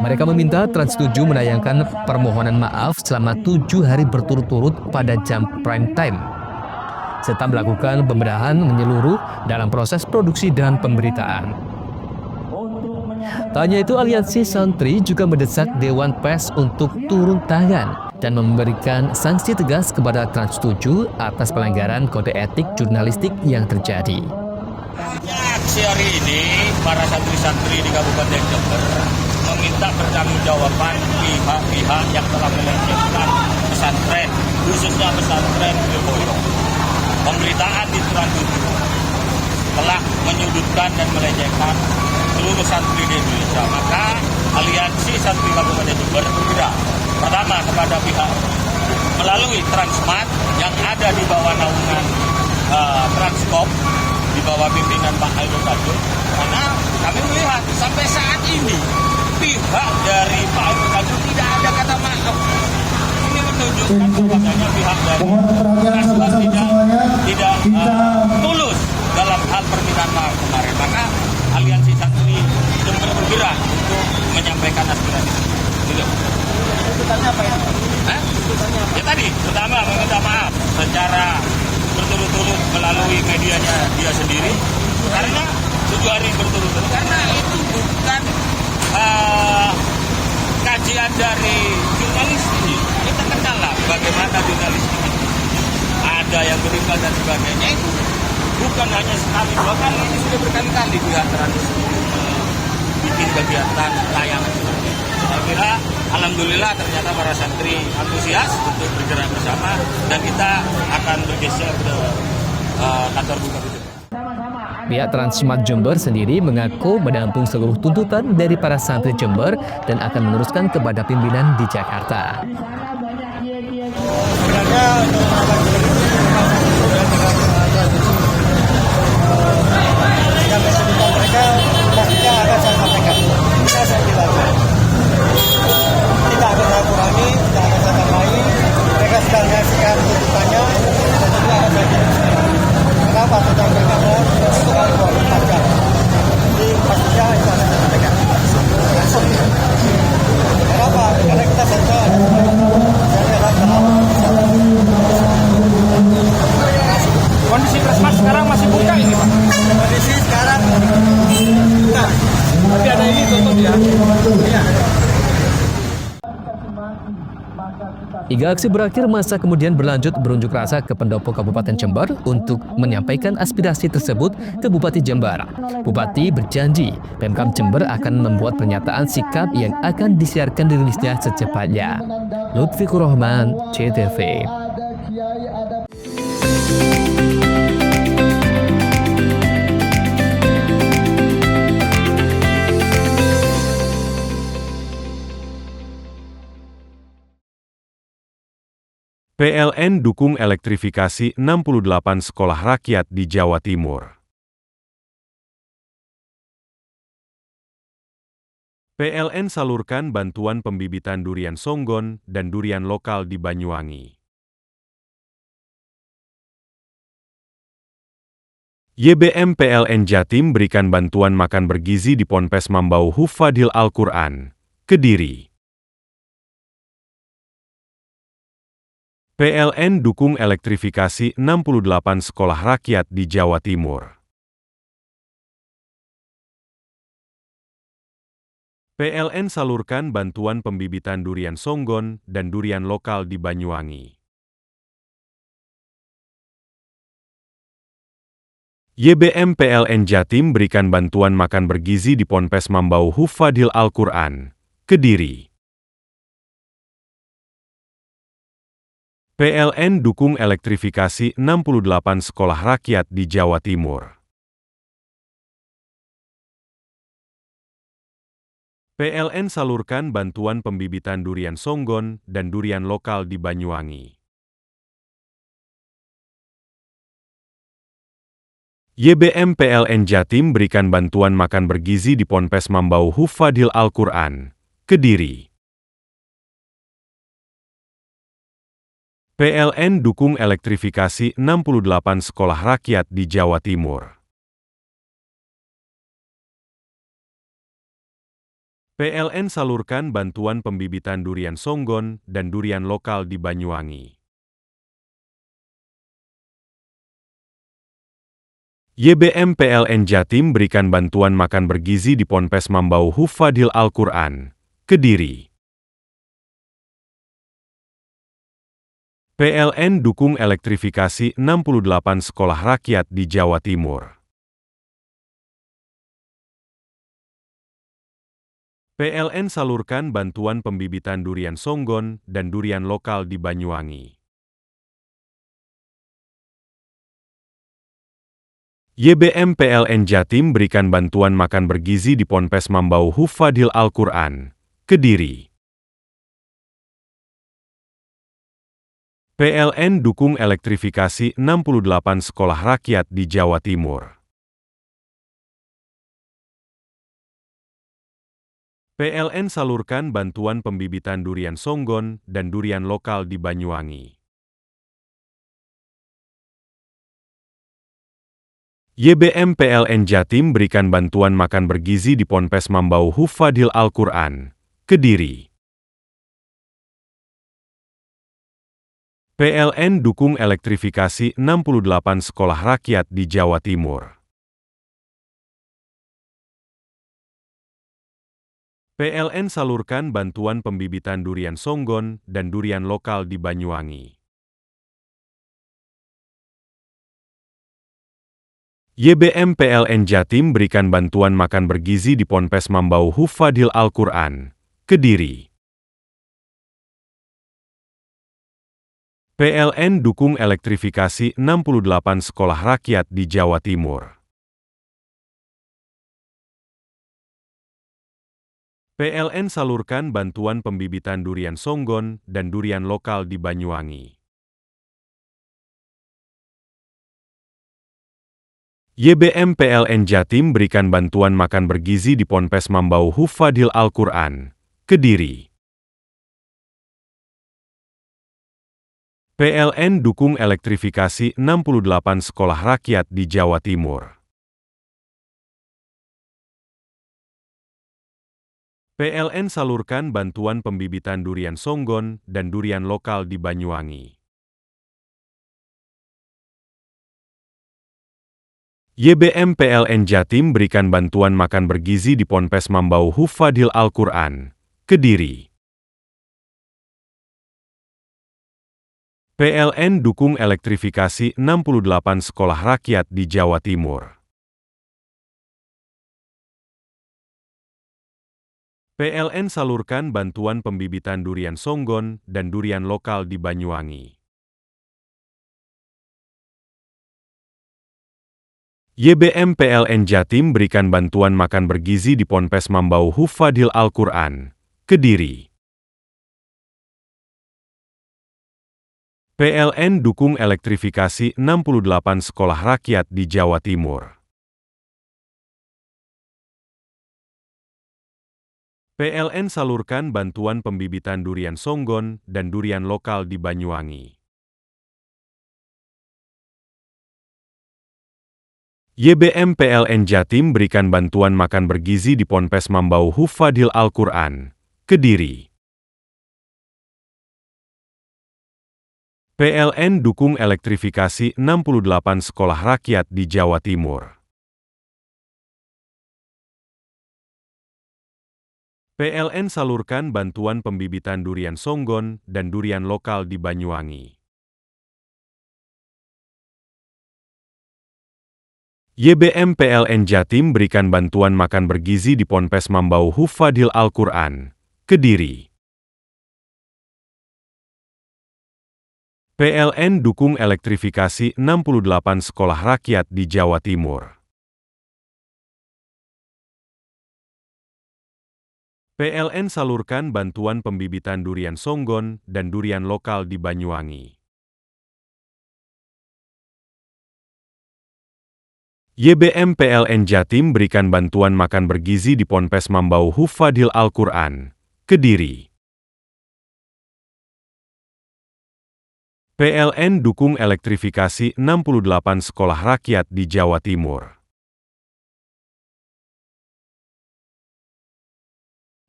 S1: Mereka meminta Trans 7 menayangkan permohonan maaf selama 7 hari berturut-turut pada jam prime time, serta melakukan pembenahan menyeluruh dalam proses produksi dan pemberitaan. Tak hanya itu, Aliansi Santri juga mendesak Dewan Pers untuk turun tangan dan memberikan sanksi tegas kepada Trans 7 atas pelanggaran kode etik jurnalistik yang terjadi.
S8: Aksi hari ini, para santri-santri di Kabupaten Jember meminta pertanggungjawaban pihak-pihak yang telah melecehkan pesantren, khususnya pesantren Lirboyo. Pemberitaan di Trans 7 telah menyudutkan dan melecehkan seluruh santri di Indonesia. Maka Aliansi Santri Kabupaten Jember bergerak pertama kepada pihak melalui Transmart yang ada di bawah naungan Transkop di bawah pimpinan Pak Hairul Tanjung, karena kami melihat sampai saat ini pihak dari Pak Hairul Tanjung tidak ada kata maaf. Ini menunjukkan bahwasanya pihak dari Transmart tidak tulus dalam hal permintaan maaf kemarin. Maka Aliansi Santri Jember bergerak untuk menyampaikan aspirasi. Tuntutannya apa ini? Ya tadi, pertama meminta maaf secara berturut-turut melalui medianya dia sendiri, karena 7 hari berturut-turut, karena itu bukan kajian dari jurnalistik. Kita kenal lah bagaimana jurnalistik itu. Ada yang berimbang dan sebagainya, itu bukan hanya sekali dua kali, ini sudah berkali-kali pihak Trans bikin kegiatan layangan seperti itu. Saya kira alhamdulillah ternyata para santri antusias untuk bergerak bersama dan kita akan bergeser ke kantor Bupati.
S1: Pihak Transmart Jember sendiri mengaku menampung seluruh tuntutan dari para santri Jember dan akan meneruskan kepada pimpinan di Jakarta.
S8: Sebenarnya untuk sampai sebutan mereka pastinya akan saya sampaikan. Bisa saya jelaskan. Tidak akan saya kurangi, tidak akan saya tambahi. Mereka sudah menyaksikan tuntutannya dan juga akan saya jelaskan. Kenapa tuntutan mereka itu kali 24 jam. Jadi pastinya itu akan saya sampaikan. Langsung. Kenapa? Karena kita sensor. Saya adalah kondisi Transmart sekarang masih buka ini Pak? Kondisi sekarang buka. Tapi ada ini tutup ya? Iya.
S1: Hingga aksi berakhir, masa kemudian berlanjut berunjuk rasa ke pendopo Kabupaten Jember untuk menyampaikan aspirasi tersebut ke Bupati Jember. Bupati berjanji Pemkab Jember akan membuat pernyataan sikap yang akan disiarkan dirilisnya secepatnya. Lutfi Kurohman, CTV.
S3: PLN dukung elektrifikasi 68 sekolah rakyat di Jawa Timur. PLN salurkan bantuan pembibitan durian songgon dan durian lokal di Banyuwangi. YBM PLN Jatim berikan bantuan makan bergizi di Ponpes Mambau Hufadhil Al-Quran, Kediri. PLN dukung elektrifikasi 68 sekolah rakyat di Jawa Timur. PLN salurkan bantuan pembibitan durian songgon dan durian lokal di Banyuwangi. YBM PLN Jatim berikan bantuan makan bergizi di Ponpes Mambau Hufadhil Al-Quran, Kediri. PLN dukung elektrifikasi 68 sekolah rakyat di Jawa Timur. PLN salurkan bantuan pembibitan durian songgon dan durian lokal di Banyuwangi. YBM PLN Jatim berikan bantuan makan bergizi di Ponpes Mambau Hufadhil Al-Quran, Kediri. PLN dukung elektrifikasi 68 sekolah rakyat di Jawa Timur. PLN salurkan bantuan pembibitan durian songgon dan durian lokal di Banyuwangi. YBM PLN Jatim berikan bantuan makan bergizi di Ponpes Mambau Hufadhil Al-Quran, Kediri. PLN dukung elektrifikasi 68 sekolah rakyat di Jawa Timur. PLN salurkan bantuan pembibitan durian songgon dan durian lokal di Banyuwangi. YBM PLN Jatim berikan bantuan makan bergizi di Ponpes Mambau Hufadhil Al-Quran, Kediri. PLN dukung elektrifikasi 68 sekolah rakyat di Jawa Timur. PLN salurkan bantuan pembibitan durian songgon dan durian lokal di Banyuwangi. YBM PLN Jatim berikan bantuan makan bergizi di Ponpes Mambau Hufadhil Al-Quran, Kediri. PLN dukung elektrifikasi 68 sekolah rakyat di Jawa Timur. PLN salurkan bantuan pembibitan durian songgon dan durian lokal di Banyuwangi. YBM PLN Jatim berikan bantuan makan bergizi di Ponpes Mambau Hufadhil Al-Quran, Kediri. PLN dukung elektrifikasi 68 sekolah rakyat di Jawa Timur. PLN salurkan bantuan pembibitan durian songgon dan durian lokal di Banyuwangi. YBM PLN Jatim berikan bantuan makan bergizi di Ponpes Mambau Hufadhil Al-Quran, Kediri. PLN dukung elektrifikasi 68 sekolah rakyat di Jawa Timur. PLN salurkan bantuan pembibitan durian songgon dan durian lokal di Banyuwangi. YBM PLN Jatim berikan bantuan makan bergizi di Ponpes Mambau Hufadhil Al-Quran, Kediri. PLN dukung elektrifikasi 68 sekolah rakyat di Jawa Timur. PLN salurkan bantuan pembibitan durian songgon dan durian lokal di Banyuwangi. YBM PLN Jatim berikan bantuan makan bergizi di Ponpes Mambau Hufadhil Al-Quran, Kediri. PLN dukung elektrifikasi 68 sekolah rakyat di Jawa Timur. PLN salurkan bantuan pembibitan durian songgon dan durian lokal di Banyuwangi. YBM PLN Jatim berikan bantuan makan bergizi di Ponpes Mambau Hufadhil Al-Quran, Kediri. PLN dukung elektrifikasi 68 sekolah rakyat di Jawa Timur. PLN salurkan bantuan pembibitan durian songgon dan durian lokal di Banyuwangi. YBM PLN Jatim berikan bantuan makan bergizi di Ponpes Mambau Hufadhil Al-Quran, Kediri. PLN dukung elektrifikasi 68 sekolah rakyat di Jawa Timur. PLN salurkan bantuan pembibitan durian songgon dan durian lokal di Banyuwangi. YBM PLN Jatim berikan bantuan makan bergizi di Ponpes Mambau Hufadhil Al-Quran, Kediri. PLN dukung elektrifikasi 68 sekolah rakyat di Jawa Timur.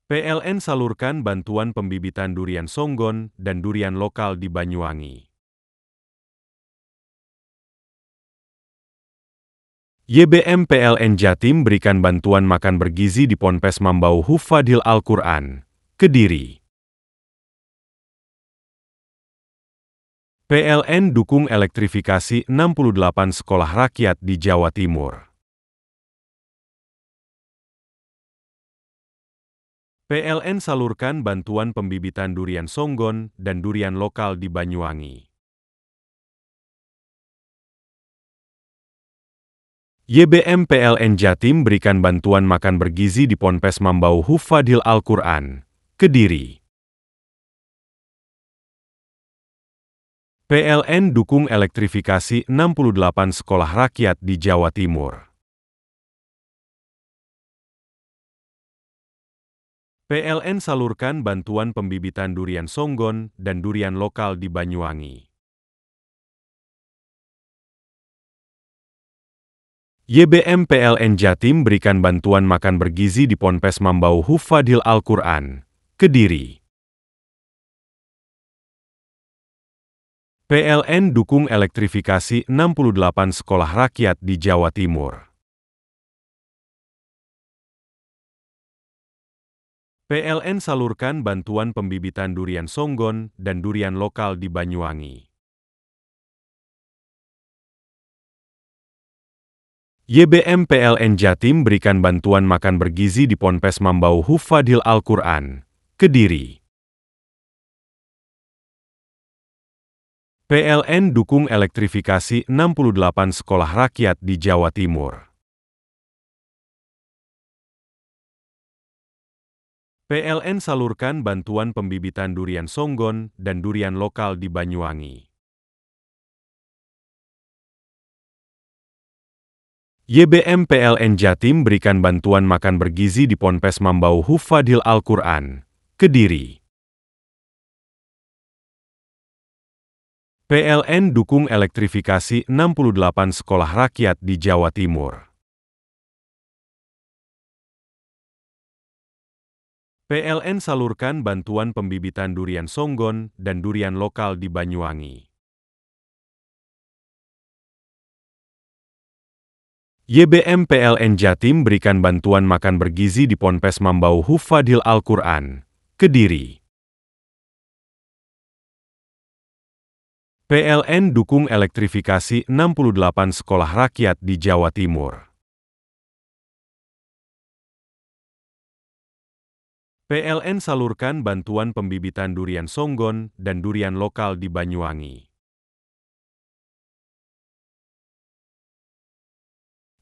S3: PLN salurkan bantuan pembibitan durian songgon dan durian lokal di Banyuwangi. YBM PLN Jatim berikan bantuan makan bergizi di Ponpes Mambau Hufadhil Al-Quran, Kediri. PLN dukung elektrifikasi 68 sekolah rakyat di Jawa Timur. PLN salurkan bantuan pembibitan durian songgon dan durian lokal di Banyuwangi. YBM PLN Jatim berikan bantuan makan bergizi di Ponpes Mambau Hufadhil Al-Quran, Kediri. PLN dukung elektrifikasi 68 sekolah rakyat di Jawa Timur. PLN salurkan bantuan pembibitan durian songgon dan durian lokal di Banyuwangi. YBM PLN Jatim berikan bantuan makan bergizi di Ponpes Mambau Hufadhil Al-Quran, Kediri. PLN dukung elektrifikasi 68 sekolah rakyat di Jawa Timur. PLN salurkan bantuan pembibitan durian songgon dan durian lokal di Banyuwangi. YBM PLN Jatim berikan bantuan makan bergizi di Ponpes Mambau Hufadhil Al-Quran, Kediri. PLN dukung elektrifikasi 68 sekolah rakyat di Jawa Timur. PLN salurkan bantuan pembibitan durian songgon dan durian lokal di Banyuwangi. YBM PLN Jatim berikan bantuan makan bergizi di Ponpes Mambau Hufadhil Al-Quran, Kediri. PLN dukung elektrifikasi 68 sekolah rakyat di Jawa Timur. PLN salurkan bantuan pembibitan durian songgon dan durian lokal di Banyuwangi. YBM PLN Jatim berikan bantuan makan bergizi di Ponpes Mambau Hufadhil Al-Quran, Kediri. PLN dukung elektrifikasi 68 sekolah rakyat di Jawa Timur. PLN salurkan bantuan pembibitan durian songgon dan durian lokal di Banyuwangi.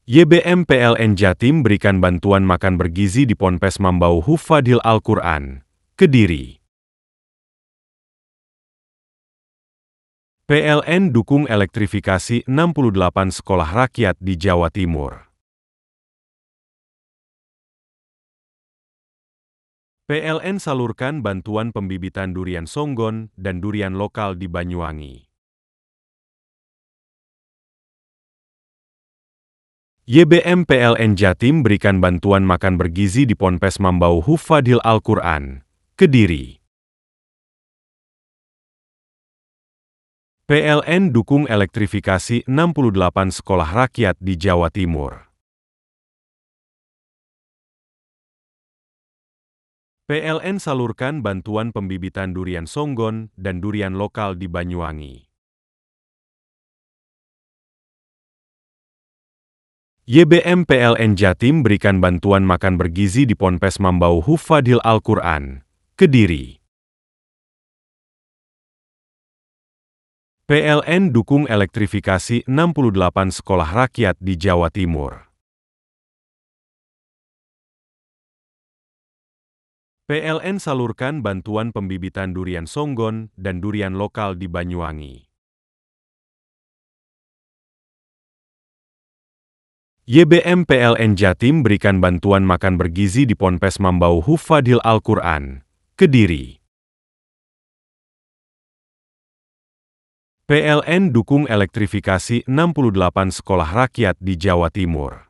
S3: YBM PLN Jatim berikan bantuan makan bergizi di Ponpes Mambau Hufadhil Al-Quran, Kediri. PLN dukung elektrifikasi 68 sekolah rakyat di Jawa Timur. PLN salurkan bantuan pembibitan durian songgon dan durian lokal di Banyuwangi. YBM PLN Jatim berikan bantuan makan bergizi di Ponpes Mambau Hufadhil Al-Quran, Kediri. PLN dukung elektrifikasi 68 sekolah rakyat di Jawa Timur. PLN salurkan bantuan pembibitan durian songgon dan durian lokal di Banyuwangi. YBM PLN Jatim berikan bantuan makan bergizi di Ponpes Mambau Hufadhil Al-Quran, Kediri. PLN dukung elektrifikasi 68 sekolah rakyat di Jawa Timur. PLN salurkan bantuan pembibitan durian songgon dan durian lokal di Banyuwangi. YBM PLN Jatim berikan bantuan makan bergizi di Ponpes Mambau Hufadhil Al-Quran, Kediri. PLN dukung elektrifikasi 68 sekolah rakyat di Jawa Timur.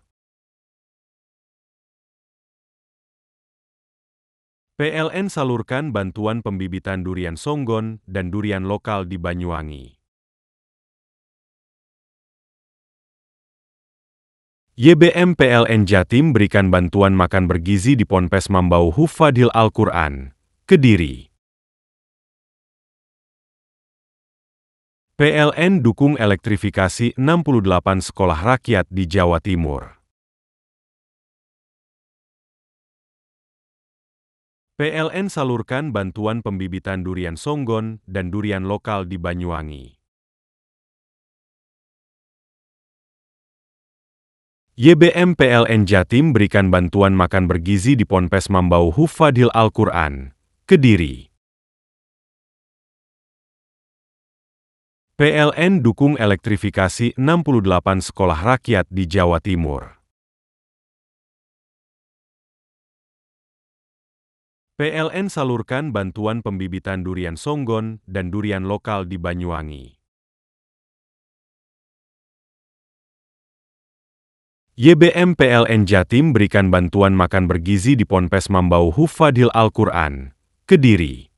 S3: PLN salurkan bantuan pembibitan durian songgon dan durian lokal di Banyuwangi. YBM PLN Jatim berikan bantuan makan bergizi di Ponpes Mambau Hufadhil Al-Quran, Kediri. PLN dukung elektrifikasi 68 sekolah rakyat di Jawa Timur. PLN salurkan bantuan pembibitan durian songgon dan durian lokal di Banyuwangi. YBM PLN Jatim berikan bantuan makan bergizi di Ponpes Mambau Hufadhil Al-Quran, Kediri. PLN dukung elektrifikasi 68 sekolah rakyat di Jawa Timur. PLN salurkan bantuan pembibitan durian songgon dan durian lokal di Banyuwangi. YBM PLN Jatim berikan bantuan makan bergizi di Ponpes Mambau Hufadhil Al-Quran, Kediri.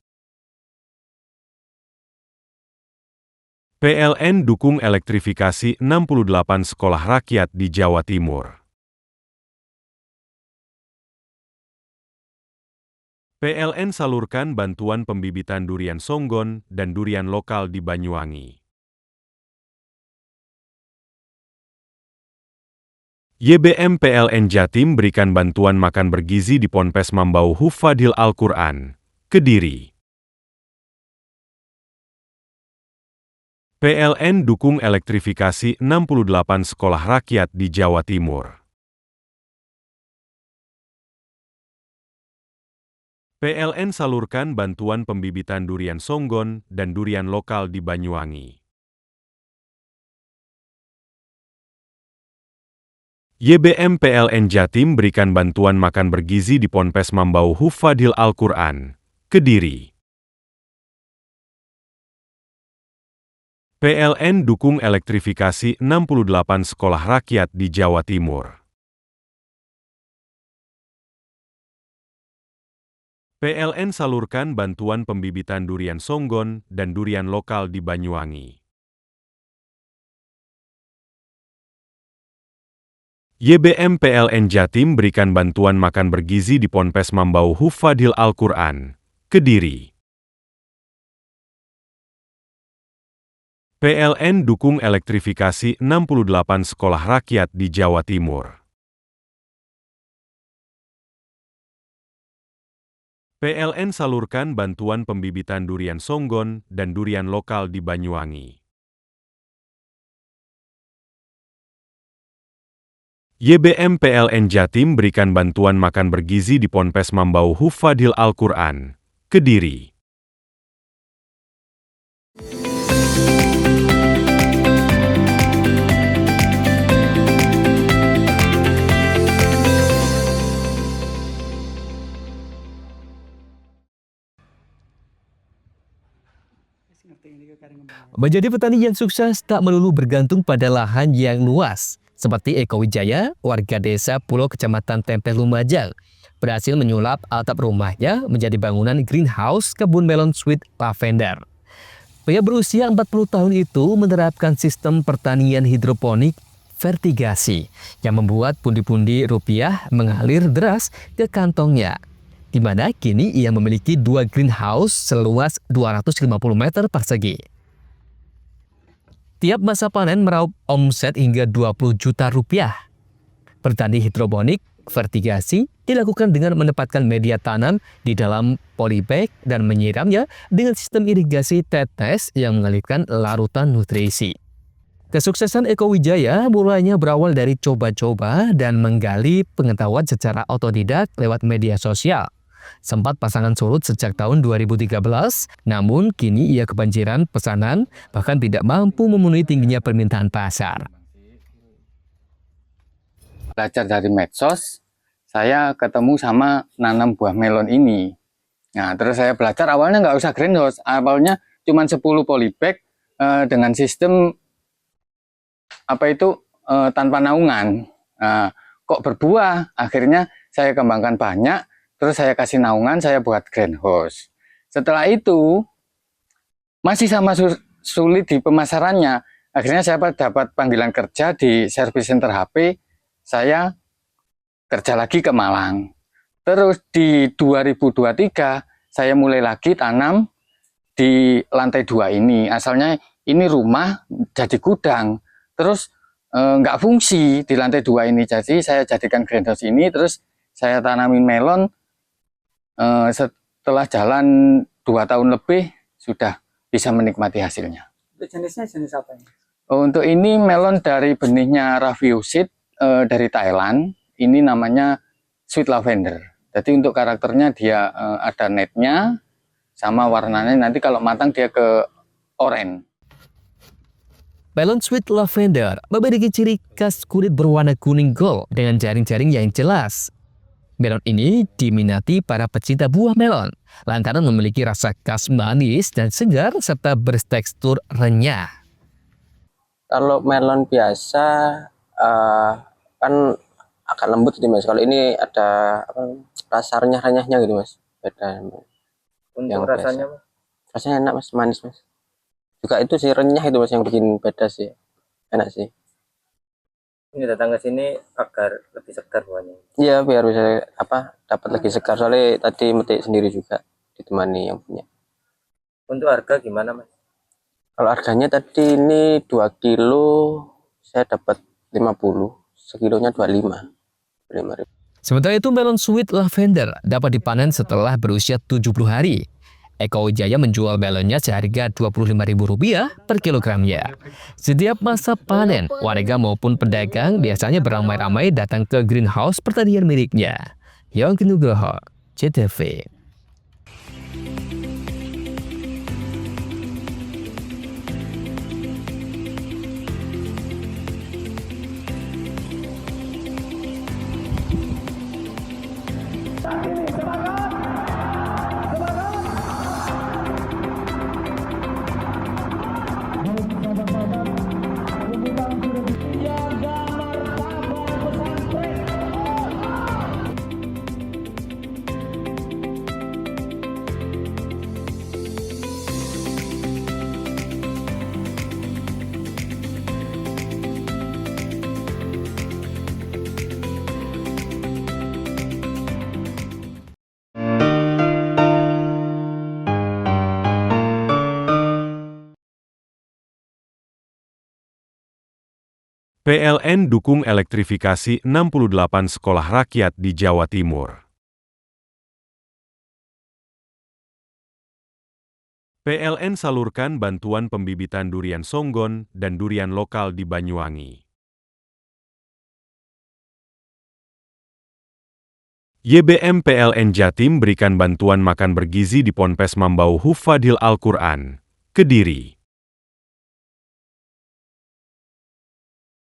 S3: PLN dukung elektrifikasi 68 sekolah rakyat di Jawa Timur. PLN salurkan bantuan pembibitan durian songgon dan durian lokal di Banyuwangi. YBM PLN Jatim berikan bantuan makan bergizi di Ponpes Mambau Hufadhil Al-Quran, Kediri. PLN dukung elektrifikasi 68 sekolah rakyat di Jawa Timur. PLN salurkan bantuan pembibitan durian songgon dan durian lokal di Banyuwangi. YBM PLN Jatim berikan bantuan makan bergizi di Ponpes Mambau Hufadhil Al-Quran, Kediri. PLN dukung elektrifikasi 68 sekolah rakyat di Jawa Timur. PLN salurkan bantuan pembibitan durian songgon dan durian lokal di Banyuwangi. YBM PLN Jatim berikan bantuan makan bergizi di Ponpes Mambau Hufadhil Al-Quran, Kediri. PLN dukung elektrifikasi 68 sekolah rakyat di Jawa Timur. PLN salurkan bantuan pembibitan durian songgon dan durian lokal di Banyuwangi. YBM PLN Jatim berikan bantuan makan bergizi di Ponpes Mambau Hufadhil Al-Quran, Kediri.
S1: Menjadi petani yang sukses tak melulu bergantung pada lahan yang luas. Seperti Eko Wijaya, warga desa Pulau Kecamatan Tempeh Lumajang, berhasil menyulap atap rumahnya menjadi bangunan greenhouse kebun melon sweet lavender. Pria berusia 40 tahun itu menerapkan sistem pertanian hidroponik vertigasi yang membuat pundi-pundi rupiah mengalir deras ke kantongnya, di mana kini ia memiliki 2 greenhouse seluas 250 meter persegi. Tiap masa panen meraup omset hingga 20 juta rupiah. Pertanian hidroponik, vertigasi, dilakukan dengan menempatkan media tanam di dalam polybag dan menyiramnya dengan sistem irigasi tetes yang mengalirkan larutan nutrisi. Kesuksesan Eko Wijaya mulanya berawal dari coba-coba dan menggali pengetahuan secara otodidak lewat media sosial. Sempat pasangan surut sejak tahun 2013, namun kini ia kebanjiran pesanan bahkan tidak mampu memenuhi tingginya permintaan pasar.
S9: Belajar dari medsos, saya ketemu sama nanam buah melon ini. Nah, terus saya belajar awalnya nggak usah greenhouse, awalnya cuma 10 polybag dengan sistem tanpa naungan. Nah, kok berbuah? Akhirnya saya kembangkan banyak, terus saya kasih naungan, saya buat greenhouse. Setelah itu masih sama sulit di pemasarannya. Akhirnya saya dapat panggilan kerja di service center HP. Saya kerja lagi ke Malang. Terus di 2023 saya mulai lagi tanam di lantai 2 ini. Asalnya ini rumah jadi gudang. Terus nggak fungsi di lantai 2 ini. Jadi saya jadikan greenhouse ini. Terus saya tanamin melon. Setelah jalan 2 tahun lebih sudah bisa menikmati hasilnya.
S10: Jenisnya jenis apa ini?
S9: Untuk ini melon dari benihnya Raffiosid dari Thailand. Ini namanya sweet lavender. Jadi untuk karakternya dia ada netnya sama warnanya nanti kalau matang dia ke oranye.
S1: Melon sweet lavender memiliki ciri khas kulit berwarna kuning gold dengan jaring-jaring yang jelas. Melon ini diminati para pecinta buah melon lantaran memiliki rasa khas manis dan segar serta bertekstur renyah.
S10: Kalau melon biasa kan agak lembut gitu mas. Kalau ini ada rasa renyah-renyahnya gitu mas. Beda. Untuk yang rasanya mas? Rasanya enak mas, manis mas. Juga itu sih renyah itu mas yang bikin beda sih. Enak sih. Ini datang ke sini agar lebih segar buahnya. Iya biar bisa dapat lebih segar. Soalnya tadi metik sendiri juga ditemani yang punya. Untuk harga gimana mas? Kalau harganya tadi ini 2 kilo saya dapat 50. Sekilonya 25.000.
S1: Sementara itu melon sweet lavender dapat dipanen setelah berusia 70 hari. Eko Wijaya menjual melonnya seharga Rp25.000 per kilogramnya. Setiap masa panen, warga maupun pedagang biasanya beramai-ramai datang ke greenhouse pertanian miliknya. Yongki Nugroho, CTV.
S3: PLN dukung elektrifikasi 68 sekolah rakyat di Jawa Timur. PLN salurkan bantuan pembibitan durian songgon dan durian lokal di Banyuwangi. YBM PLN Jatim berikan bantuan makan bergizi di Ponpes Mambau Hufadhil Al-Quran, Kediri.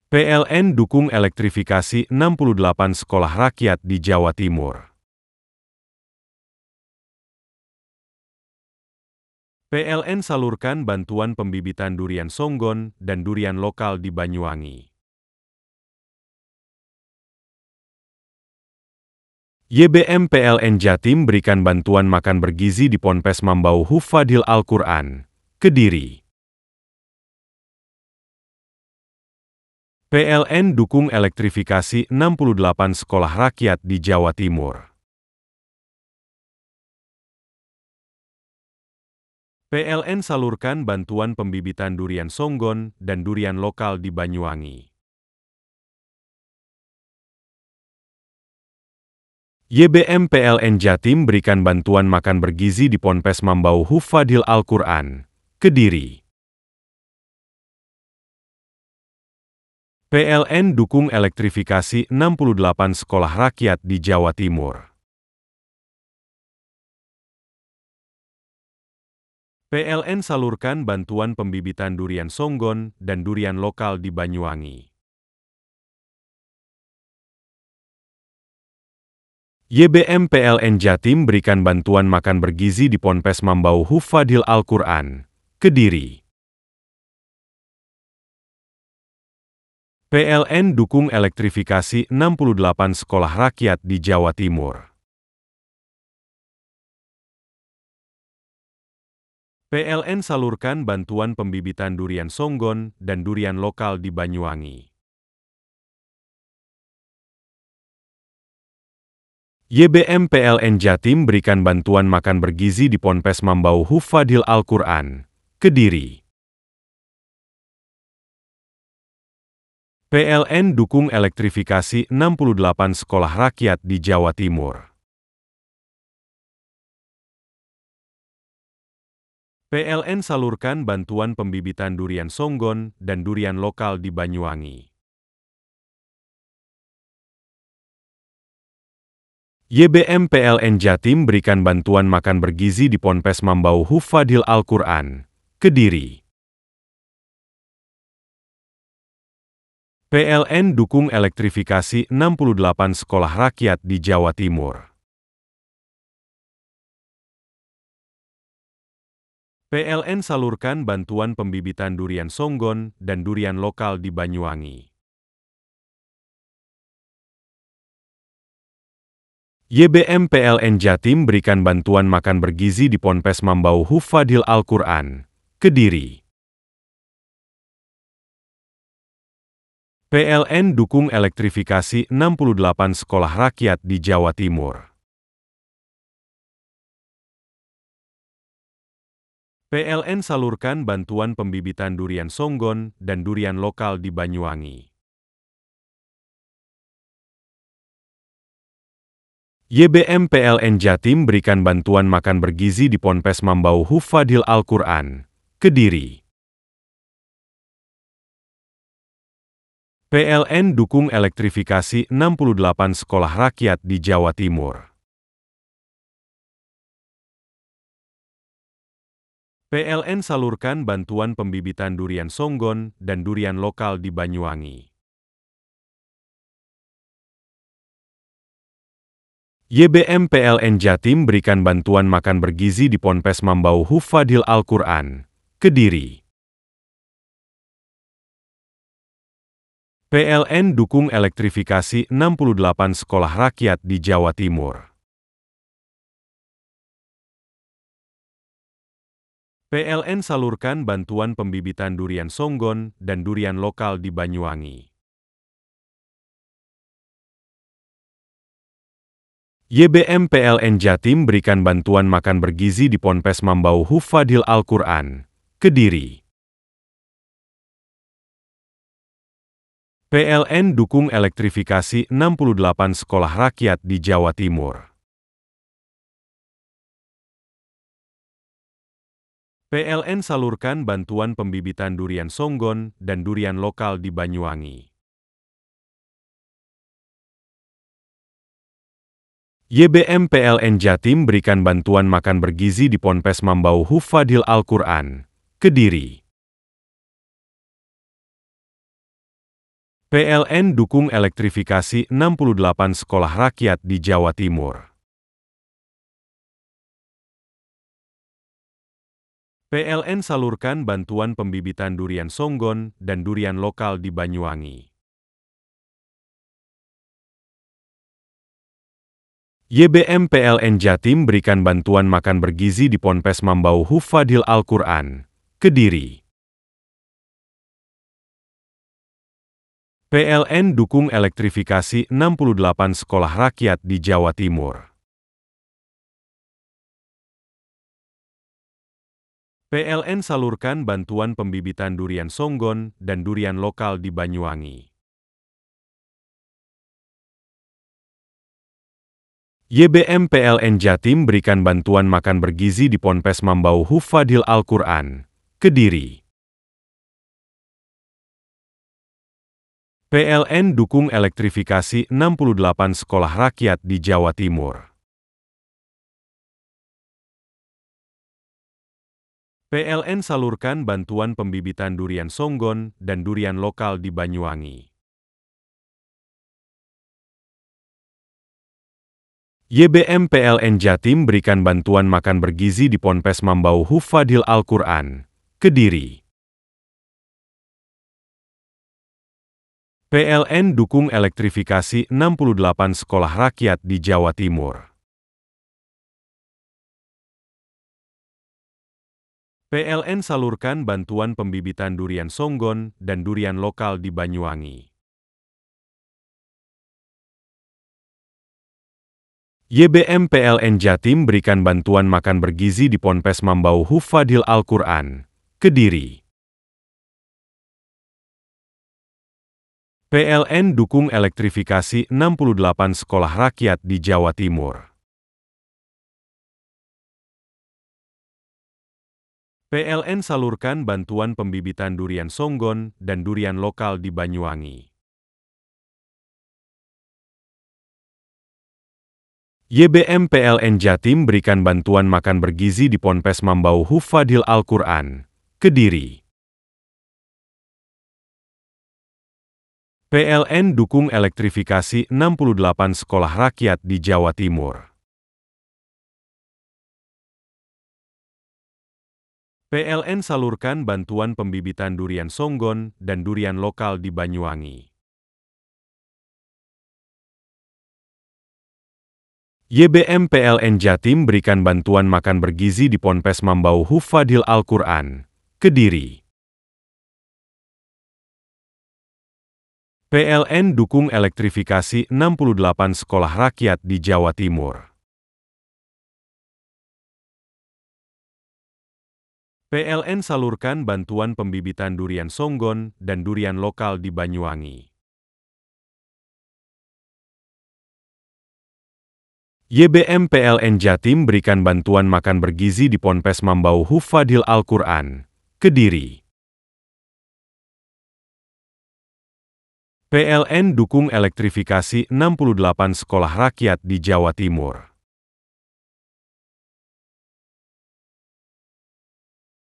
S3: PLN dukung elektrifikasi 68 sekolah rakyat di Jawa Timur. PLN salurkan bantuan pembibitan durian songgon dan durian lokal di Banyuwangi. YBM PLN Jatim berikan bantuan makan bergizi di Ponpes Mambau Hufadhil Al-Quran, Kediri. PLN dukung elektrifikasi 68 sekolah rakyat di Jawa Timur. PLN salurkan bantuan pembibitan durian songgon dan durian lokal di Banyuwangi. YBM PLN Jatim berikan bantuan makan bergizi di Ponpes Mambau Hufadil Al-Quran, Kediri. PLN dukung elektrifikasi 68 sekolah rakyat di Jawa Timur. PLN salurkan bantuan pembibitan durian songgon dan durian lokal di Banyuwangi. YBM PLN Jatim berikan bantuan makan bergizi di Ponpes Mambau Hufadil Al-Quran, Kediri. PLN dukung elektrifikasi 68 sekolah rakyat di Jawa Timur. PLN salurkan bantuan pembibitan durian songgon dan durian lokal di Banyuwangi. YBM PLN Jatim berikan bantuan makan bergizi di Ponpes Mambau Hufadil Al-Quran, Kediri. PLN dukung elektrifikasi 68 sekolah rakyat di Jawa Timur. PLN salurkan bantuan pembibitan durian songgon dan durian lokal di Banyuwangi. YBM PLN Jatim berikan bantuan makan bergizi di Ponpes Mambau Hufadil Al-Quran, Kediri. PLN dukung elektrifikasi 68 sekolah rakyat di Jawa Timur. PLN salurkan bantuan pembibitan durian songgon dan durian lokal di Banyuwangi. YBM PLN Jatim berikan bantuan makan bergizi di Ponpes Mambau Hufadil Al-Quran, Kediri. PLN dukung elektrifikasi 68 sekolah rakyat di Jawa Timur. PLN salurkan bantuan pembibitan durian songgon dan durian lokal di Banyuwangi. YBM PLN Jatim berikan bantuan makan bergizi di Ponpes Mambau Hufadil Al-Quran, Kediri. PLN dukung elektrifikasi 68 sekolah rakyat di Jawa Timur. PLN salurkan bantuan pembibitan durian songgon dan durian lokal di Banyuwangi. YBM PLN Jatim berikan bantuan makan bergizi di Ponpes Mambau Hufadil Al-Quran, Kediri. PLN dukung elektrifikasi 68 sekolah rakyat di Jawa Timur. PLN salurkan bantuan pembibitan durian songgon dan durian lokal di Banyuwangi. YBM PLN Jatim berikan bantuan makan bergizi di Ponpes Mambau Hufadil Al-Quran, Kediri. PLN dukung elektrifikasi 68 sekolah rakyat di Jawa Timur. PLN salurkan bantuan pembibitan durian songgon dan durian lokal di Banyuwangi. YBM PLN Jatim berikan bantuan makan bergizi di Ponpes Mambau Hufadil Al-Quran, Kediri. PLN dukung elektrifikasi 68 sekolah rakyat di Jawa Timur. PLN salurkan bantuan pembibitan durian songgon dan durian lokal di Banyuwangi. YBM PLN Jatim berikan bantuan makan bergizi di Ponpes Mambau Hufadil Al-Quran, Kediri. PLN dukung elektrifikasi 68 sekolah rakyat di Jawa Timur. PLN salurkan bantuan pembibitan durian songgon dan durian lokal di Banyuwangi. YBM PLN Jatim berikan bantuan makan bergizi di Ponpes Mambau Hufadil Al-Quran, Kediri. PLN dukung elektrifikasi 68 sekolah rakyat di Jawa Timur. PLN salurkan bantuan pembibitan durian songgon dan durian lokal di Banyuwangi. YBM PLN Jatim berikan bantuan makan bergizi di Ponpes Mambau Hufadil Al-Quran, Kediri. PLN dukung elektrifikasi 68 sekolah rakyat di Jawa Timur. PLN salurkan bantuan pembibitan durian songgon dan durian lokal di Banyuwangi. YBM PLN Jatim berikan bantuan makan bergizi di Ponpes Mambau Hufadil Al-Quran, Kediri. PLN dukung elektrifikasi 68 sekolah rakyat di Jawa Timur. PLN salurkan bantuan pembibitan durian songgon dan durian lokal di Banyuwangi. YBM PLN Jatim berikan bantuan makan bergizi di Ponpes Mambau Hufadil Al-Quran, Kediri. PLN dukung elektrifikasi 68 sekolah rakyat di Jawa Timur. PLN salurkan bantuan pembibitan durian songgon dan durian lokal di Banyuwangi. YBM PLN Jatim berikan bantuan makan bergizi di Ponpes Mambau Hufadil Al-Quran, Kediri. PLN dukung elektrifikasi 68 sekolah rakyat di Jawa Timur. PLN salurkan bantuan pembibitan durian songgon dan durian lokal di Banyuwangi. YBM PLN Jatim berikan bantuan makan bergizi di Ponpes Mambau Hufadil Al-Quran, Kediri. PLN dukung elektrifikasi 68 sekolah rakyat di Jawa Timur.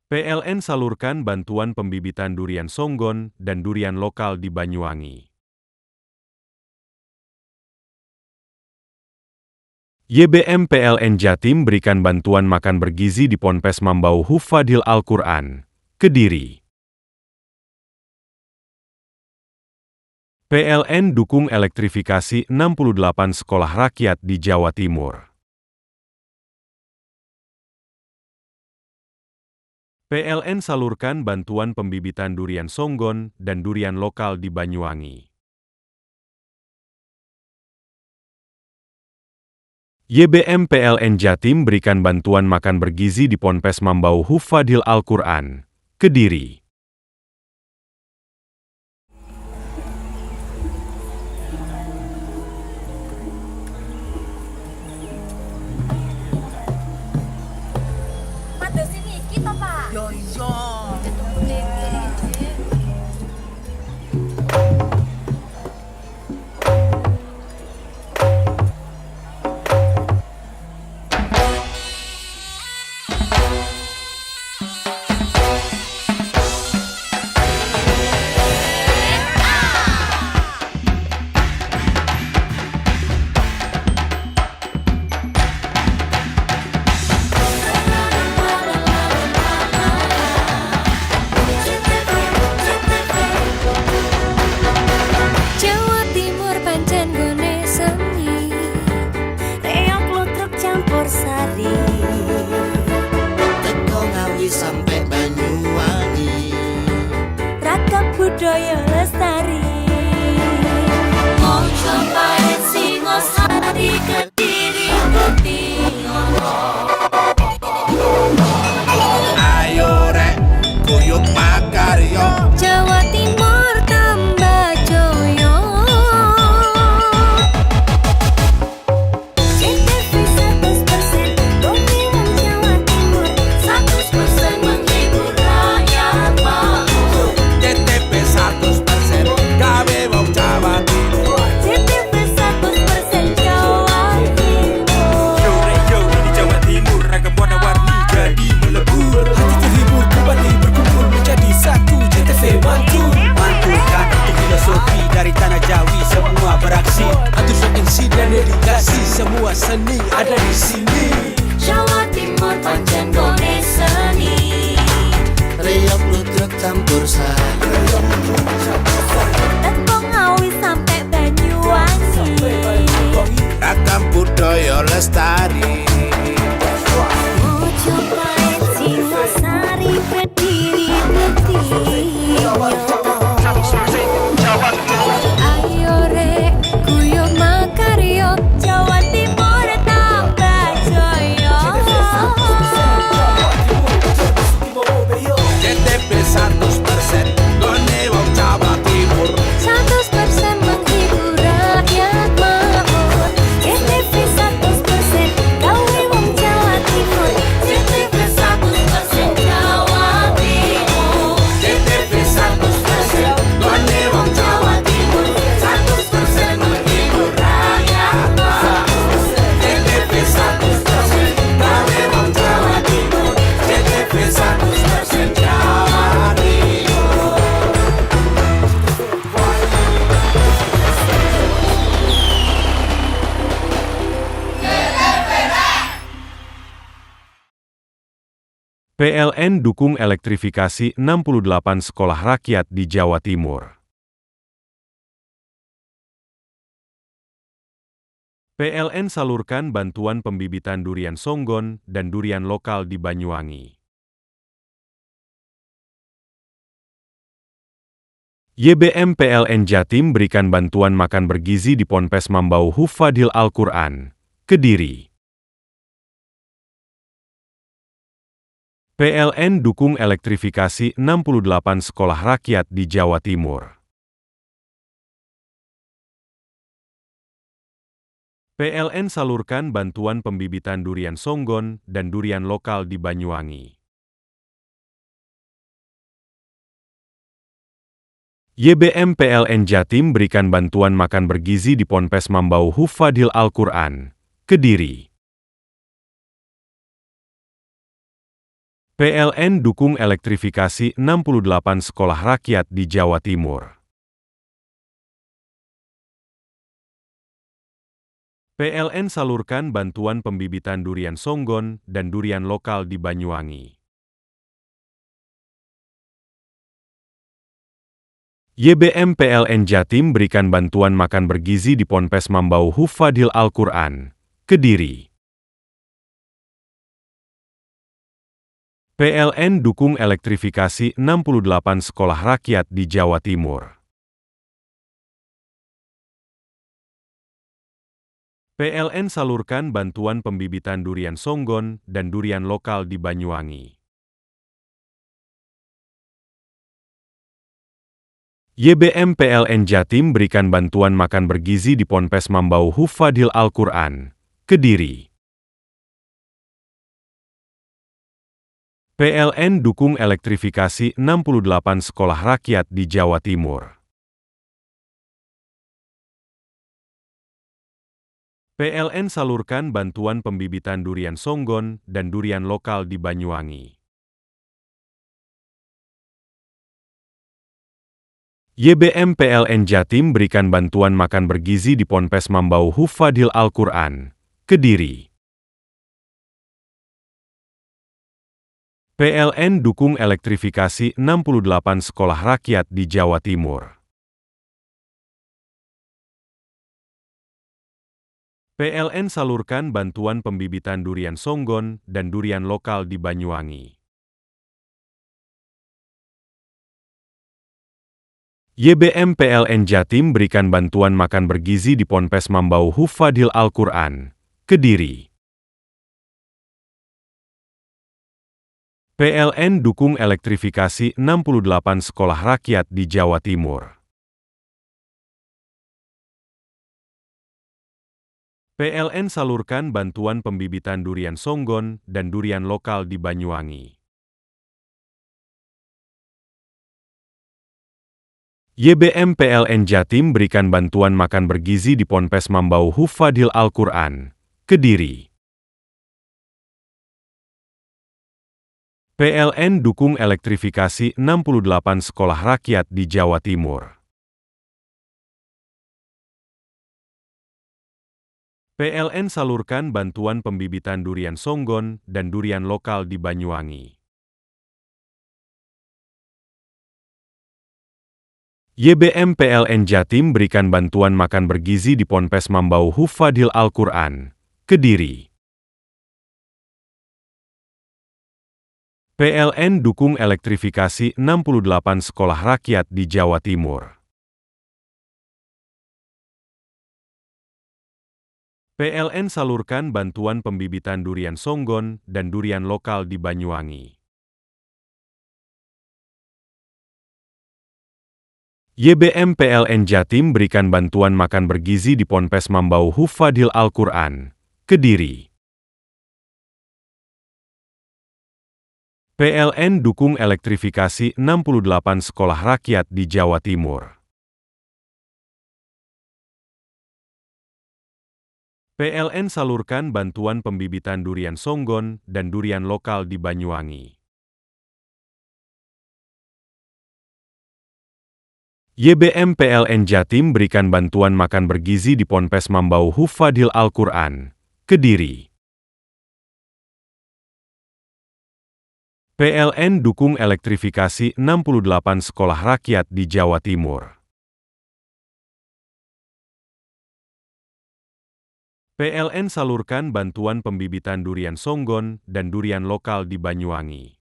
S3: PLN salurkan bantuan pembibitan durian songgon dan durian lokal di Banyuwangi. YBM PLN Jatim berikan bantuan makan bergizi di Ponpes Mambau Hufadil Al-Quran, Kediri. PLN dukung elektrifikasi 68 sekolah rakyat di Jawa Timur. PLN salurkan bantuan pembibitan durian songgon dan durian lokal di Banyuwangi. YBM PLN Jatim berikan bantuan makan bergizi di Ponpes Mambau Hufadil Al-Quran, Kediri.
S11: budaya lestari. Mojo paling Singosari Kediri bukti
S12: ayo rek kuyuk makaryo
S11: Jawa Timur tambah joyo. CTV
S12: seni ada di sini.
S11: Jawa Timur pancen gone seni.
S12: Riok ludruk campur sari.
S11: Tembung Ngawi sampai Banyuwangi.
S12: Ragam budaya lestari.
S11: Mojopahit Singosari Kediri Betinyo. Ayo rek guyub makaryo Jawa Timur tambah jaya.
S12: JTP 100% gone wong Jawa Timur.
S11: 100% menghibur rakyat makmur. JTP 100% gawe wong Jawa Timur. JTP 100% Jawa Timur.
S12: JTP 100% gone wong Jawa Timur. 100% menghibur rakyat makmur. JTP 100% gawe wong Jawa Timur. JTP 100% Jawa Timur.
S3: PLN dukung elektrifikasi 68 sekolah rakyat di Jawa Timur. PLN salurkan bantuan pembibitan durian songgon dan durian lokal di Banyuwangi. YBM PLN Jatim berikan bantuan makan bergizi di Ponpes Mambau Hufadhil Al-Quran, Kediri. PLN dukung elektrifikasi 68 sekolah rakyat di Jawa Timur. PLN salurkan bantuan pembibitan durian songgon dan durian lokal di Banyuwangi. YBM PLN Jatim berikan bantuan makan bergizi di Ponpes Mambau Hufadhil Al-Quran, Kediri. PLN dukung elektrifikasi 68 sekolah rakyat di Jawa Timur. PLN salurkan bantuan pembibitan durian songgon dan durian lokal di Banyuwangi. YBM PLN Jatim berikan bantuan makan bergizi di Ponpes Mambau Hufadhil Al-Quran, Kediri. PLN dukung elektrifikasi 68 sekolah rakyat di Jawa Timur. PLN salurkan bantuan pembibitan durian songgon dan durian lokal di Banyuwangi. YBM PLN Jatim berikan bantuan makan bergizi di Ponpes Mambau Hufadhil Al-Quran, Kediri. PLN dukung elektrifikasi 68 sekolah rakyat di Jawa Timur. PLN salurkan bantuan pembibitan durian songgon dan durian lokal di Banyuwangi. YBM PLN Jatim berikan bantuan makan bergizi di Ponpes Mambau Hufadhil Al-Quran, Kediri. PLN dukung elektrifikasi 68 sekolah rakyat di Jawa Timur. PLN salurkan bantuan pembibitan durian songgon dan durian lokal di Banyuwangi. YBM PLN Jatim berikan bantuan makan bergizi di Ponpes Mambau Hufadhil Al-Quran, Kediri. PLN dukung elektrifikasi 68 sekolah rakyat di Jawa Timur. PLN salurkan bantuan pembibitan durian songgon dan durian lokal di Banyuwangi. YBM PLN Jatim berikan bantuan makan bergizi di Ponpes Mambau Hufadhil Al-Quran, Kediri. PLN dukung elektrifikasi 68 sekolah rakyat di Jawa Timur. PLN salurkan bantuan pembibitan durian Songgon dan durian lokal di Banyuwangi. YBM PLN Jatim berikan bantuan makan bergizi di Ponpes Mambau Hufadhil Al-Quran, Kediri. PLN dukung elektrifikasi 68 sekolah rakyat di Jawa Timur. PLN salurkan bantuan pembibitan durian Songgon dan durian lokal di Banyuwangi. YBM PLN Jatim berikan bantuan makan bergizi di Ponpes Mambau Hufadhil Al-Quran, Kediri. PLN dukung elektrifikasi 68 sekolah rakyat di Jawa Timur. PLN salurkan bantuan pembibitan durian Songgon dan durian lokal di Banyuwangi. YBM PLN Jatim berikan bantuan makan bergizi di Ponpes Mambau Hufadhil Al-Quran, Kediri. PLN dukung elektrifikasi 68 sekolah rakyat di Jawa Timur. PLN salurkan bantuan pembibitan durian Songgon dan durian lokal di Banyuwangi.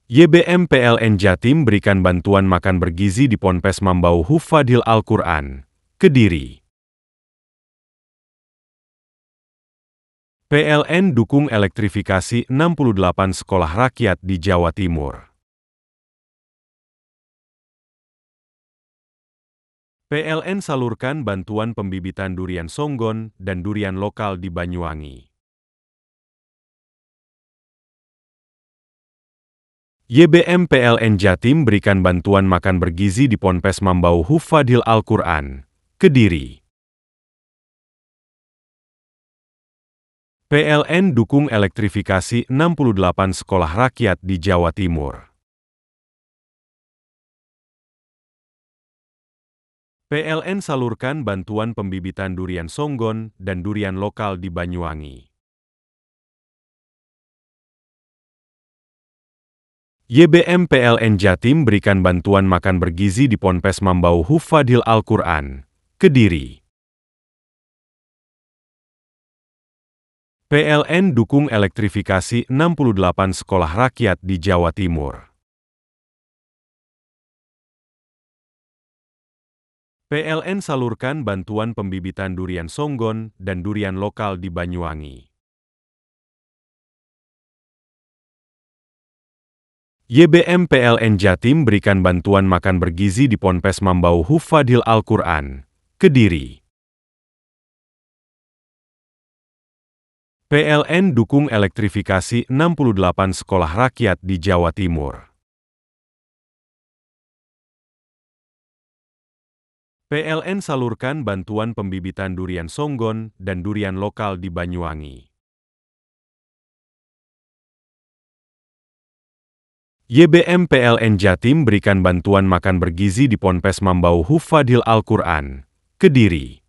S3: YBM PLN Jatim berikan bantuan makan bergizi di Ponpes Mambau Hufadhil Al-Quran, Kediri. PLN dukung elektrifikasi 68 sekolah rakyat di Jawa Timur. PLN salurkan bantuan pembibitan durian Songgon dan durian lokal di Banyuwangi. YBM PLN Jatim berikan bantuan makan bergizi di Ponpes Mambau Hufadhil Al-Quran, Kediri. PLN dukung elektrifikasi 68 sekolah rakyat di Jawa Timur. PLN salurkan bantuan pembibitan durian Songgon dan durian lokal di Banyuwangi. YBM PLN Jatim berikan bantuan makan bergizi di Ponpes Mambau Hufadhil Al-Quran, Kediri. PLN dukung elektrifikasi 68 sekolah rakyat di Jawa Timur. PLN salurkan bantuan pembibitan durian Songgon dan durian lokal di Banyuwangi. YBM PLN Jatim berikan bantuan makan bergizi di Ponpes Mambau Hufadhil Al-Quran, Kediri. PLN dukung elektrifikasi 68 sekolah rakyat di Jawa Timur. PLN salurkan bantuan pembibitan durian Songgon dan durian lokal di Banyuwangi. YBM PLN Jatim berikan bantuan makan bergizi di Ponpes Mambau Hufadhil Al-Quran, Kediri.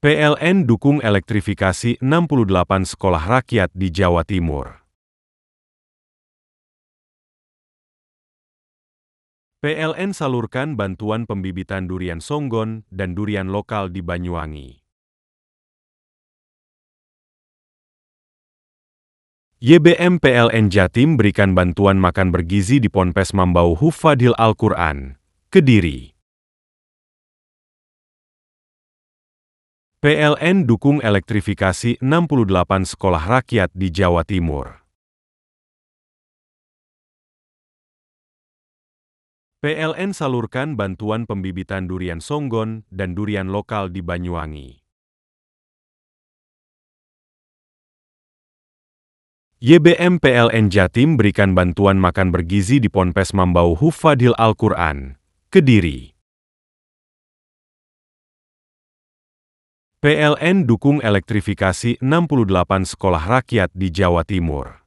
S3: PLN dukung elektrifikasi 68 sekolah rakyat di Jawa Timur. PLN salurkan bantuan pembibitan durian Songgon dan durian lokal di Banyuwangi. YBM PLN Jatim berikan bantuan makan bergizi di Ponpes Mambau Hufadhil Al-Quran, Kediri. PLN dukung elektrifikasi 68 sekolah rakyat di Jawa Timur. PLN salurkan bantuan pembibitan durian Songgon dan durian lokal di Banyuwangi. YBM PLN Jatim berikan bantuan makan bergizi di Ponpes Mambau Hufadhil Al-Quran, Kediri. PLN dukung elektrifikasi 68 sekolah rakyat di Jawa Timur.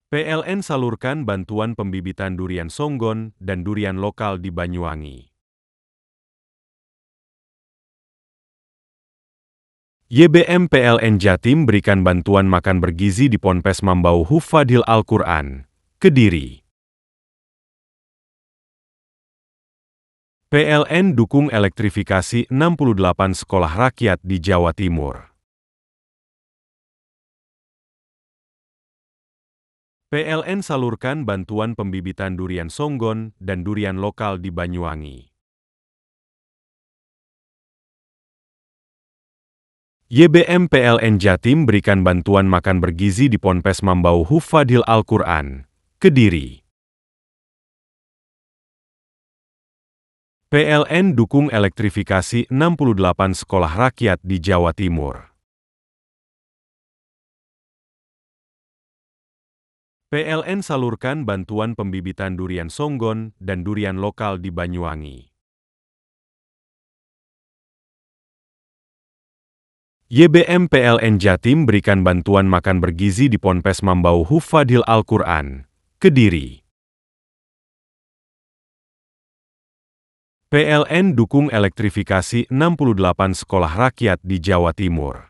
S3: PLN salurkan bantuan pembibitan durian Songgon dan durian lokal di Banyuwangi. YBM PLN Jatim berikan bantuan makan bergizi di Ponpes Mambau Hufadhil Al-Quran, Kediri. PLN dukung elektrifikasi 68 sekolah rakyat di Jawa Timur. PLN salurkan bantuan pembibitan durian Songgon dan durian lokal di Banyuwangi. YBM PLN Jatim berikan bantuan makan bergizi di Ponpes Mambau Hufadhil Al-Quran, Kediri. PLN dukung elektrifikasi 68 sekolah rakyat di Jawa Timur. PLN salurkan bantuan pembibitan durian Songgon dan durian lokal di Banyuwangi. YBM PLN Jatim berikan bantuan makan bergizi di Ponpes Mambau Hufadhil Al-Quran, Kediri. PLN dukung elektrifikasi 68 sekolah rakyat di Jawa Timur.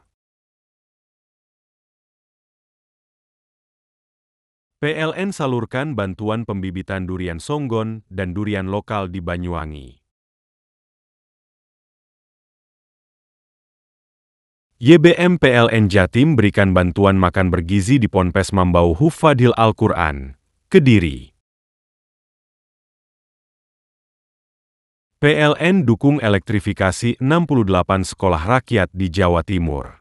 S3: PLN salurkan bantuan pembibitan durian Songgon dan durian lokal di Banyuwangi. YBM PLN Jatim berikan bantuan makan bergizi di Ponpes Mambau Hufadhil Al-Quran, Kediri. PLN dukung elektrifikasi 68 sekolah rakyat di Jawa Timur.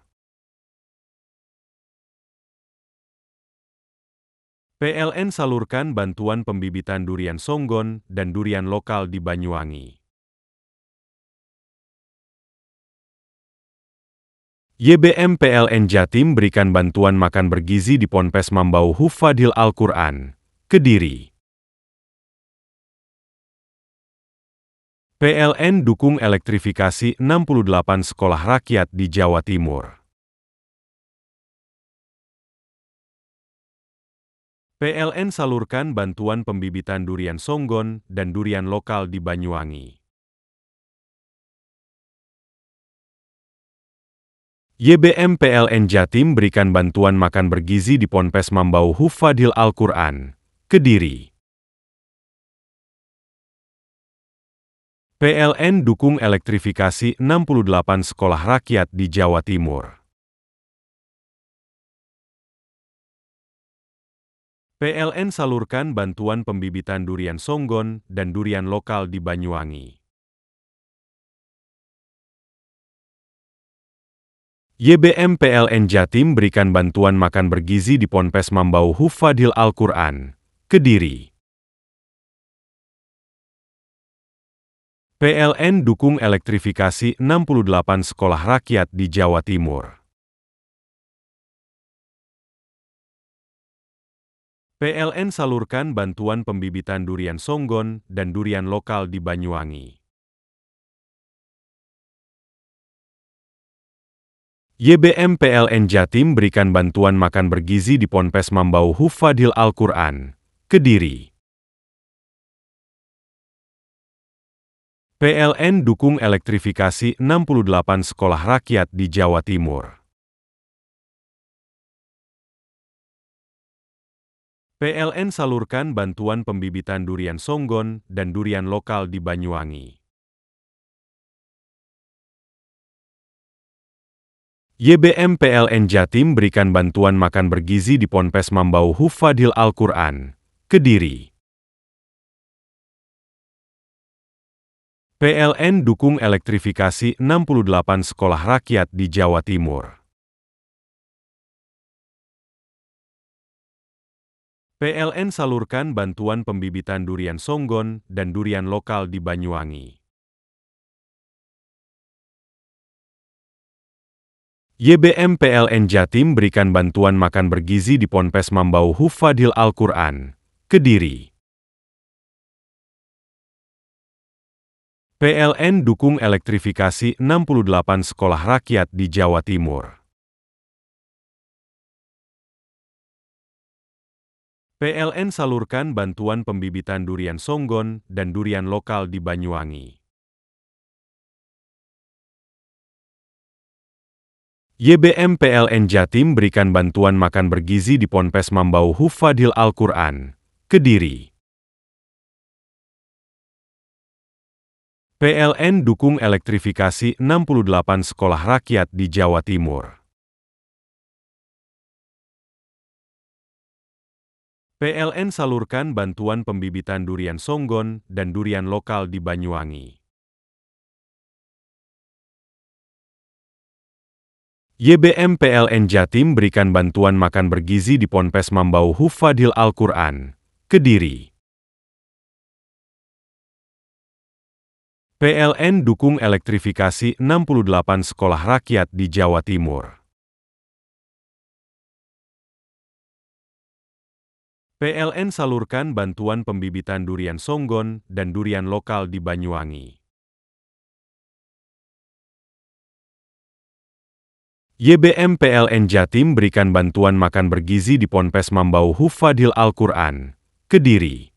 S3: PLN salurkan bantuan pembibitan durian Songgon dan durian lokal di Banyuwangi. YBM PLN Jatim berikan bantuan makan bergizi di Ponpes Mambau Hufadhil Al-Quran, Kediri. PLN dukung elektrifikasi 68 sekolah rakyat di Jawa Timur. PLN salurkan bantuan pembibitan durian Songgon dan durian lokal di Banyuwangi. YBM PLN Jatim berikan bantuan makan bergizi di Ponpes Mambau Hufadhil Al-Quran, Kediri. PLN dukung elektrifikasi 68 sekolah rakyat di Jawa Timur. PLN salurkan bantuan pembibitan durian Songgon dan durian lokal di Banyuwangi. YBM PLN Jatim berikan bantuan makan bergizi di Ponpes Mambau Hufadhil Al-Quran, Kediri. PLN dukung elektrifikasi 68 sekolah rakyat di Jawa Timur. PLN salurkan bantuan pembibitan durian Songgon dan durian lokal di Banyuwangi. YBM PLN Jatim berikan bantuan makan bergizi di Ponpes Mambau Hufadhil Al-Quran, Kediri. PLN dukung elektrifikasi 68 sekolah rakyat di Jawa Timur. PLN salurkan bantuan pembibitan durian Songgon dan durian lokal di Banyuwangi. YBM PLN Jatim berikan bantuan makan bergizi di Ponpes Mambau Hufadhil Al-Quran, Kediri. PLN dukung elektrifikasi 68 sekolah rakyat di Jawa Timur. PLN salurkan bantuan pembibitan durian Songgon dan durian lokal di Banyuwangi. YBM PLN Jatim berikan bantuan makan bergizi di Ponpes Mambau Hufadhil Al-Quran, Kediri. PLN dukung elektrifikasi 68 sekolah rakyat di Jawa Timur. PLN salurkan bantuan pembibitan durian Songgon dan durian lokal di Banyuwangi. YBM PLN Jatim berikan bantuan makan bergizi di Ponpes Mambau Hufadhil Al-Quran, Kediri. PLN dukung elektrifikasi 68 sekolah rakyat di Jawa Timur. PLN salurkan bantuan pembibitan durian Songgon dan durian lokal di Banyuwangi. YBM PLN Jatim berikan bantuan makan bergizi di Ponpes Mambau Hufadhil Al-Quran, Kediri. PLN dukung elektrifikasi 68 sekolah rakyat di Jawa Timur. PLN salurkan bantuan pembibitan durian Songgon dan durian lokal di Banyuwangi. YBM PLN Jatim berikan bantuan makan bergizi di Ponpes Mambau Hufadhil Al-Quran, Kediri.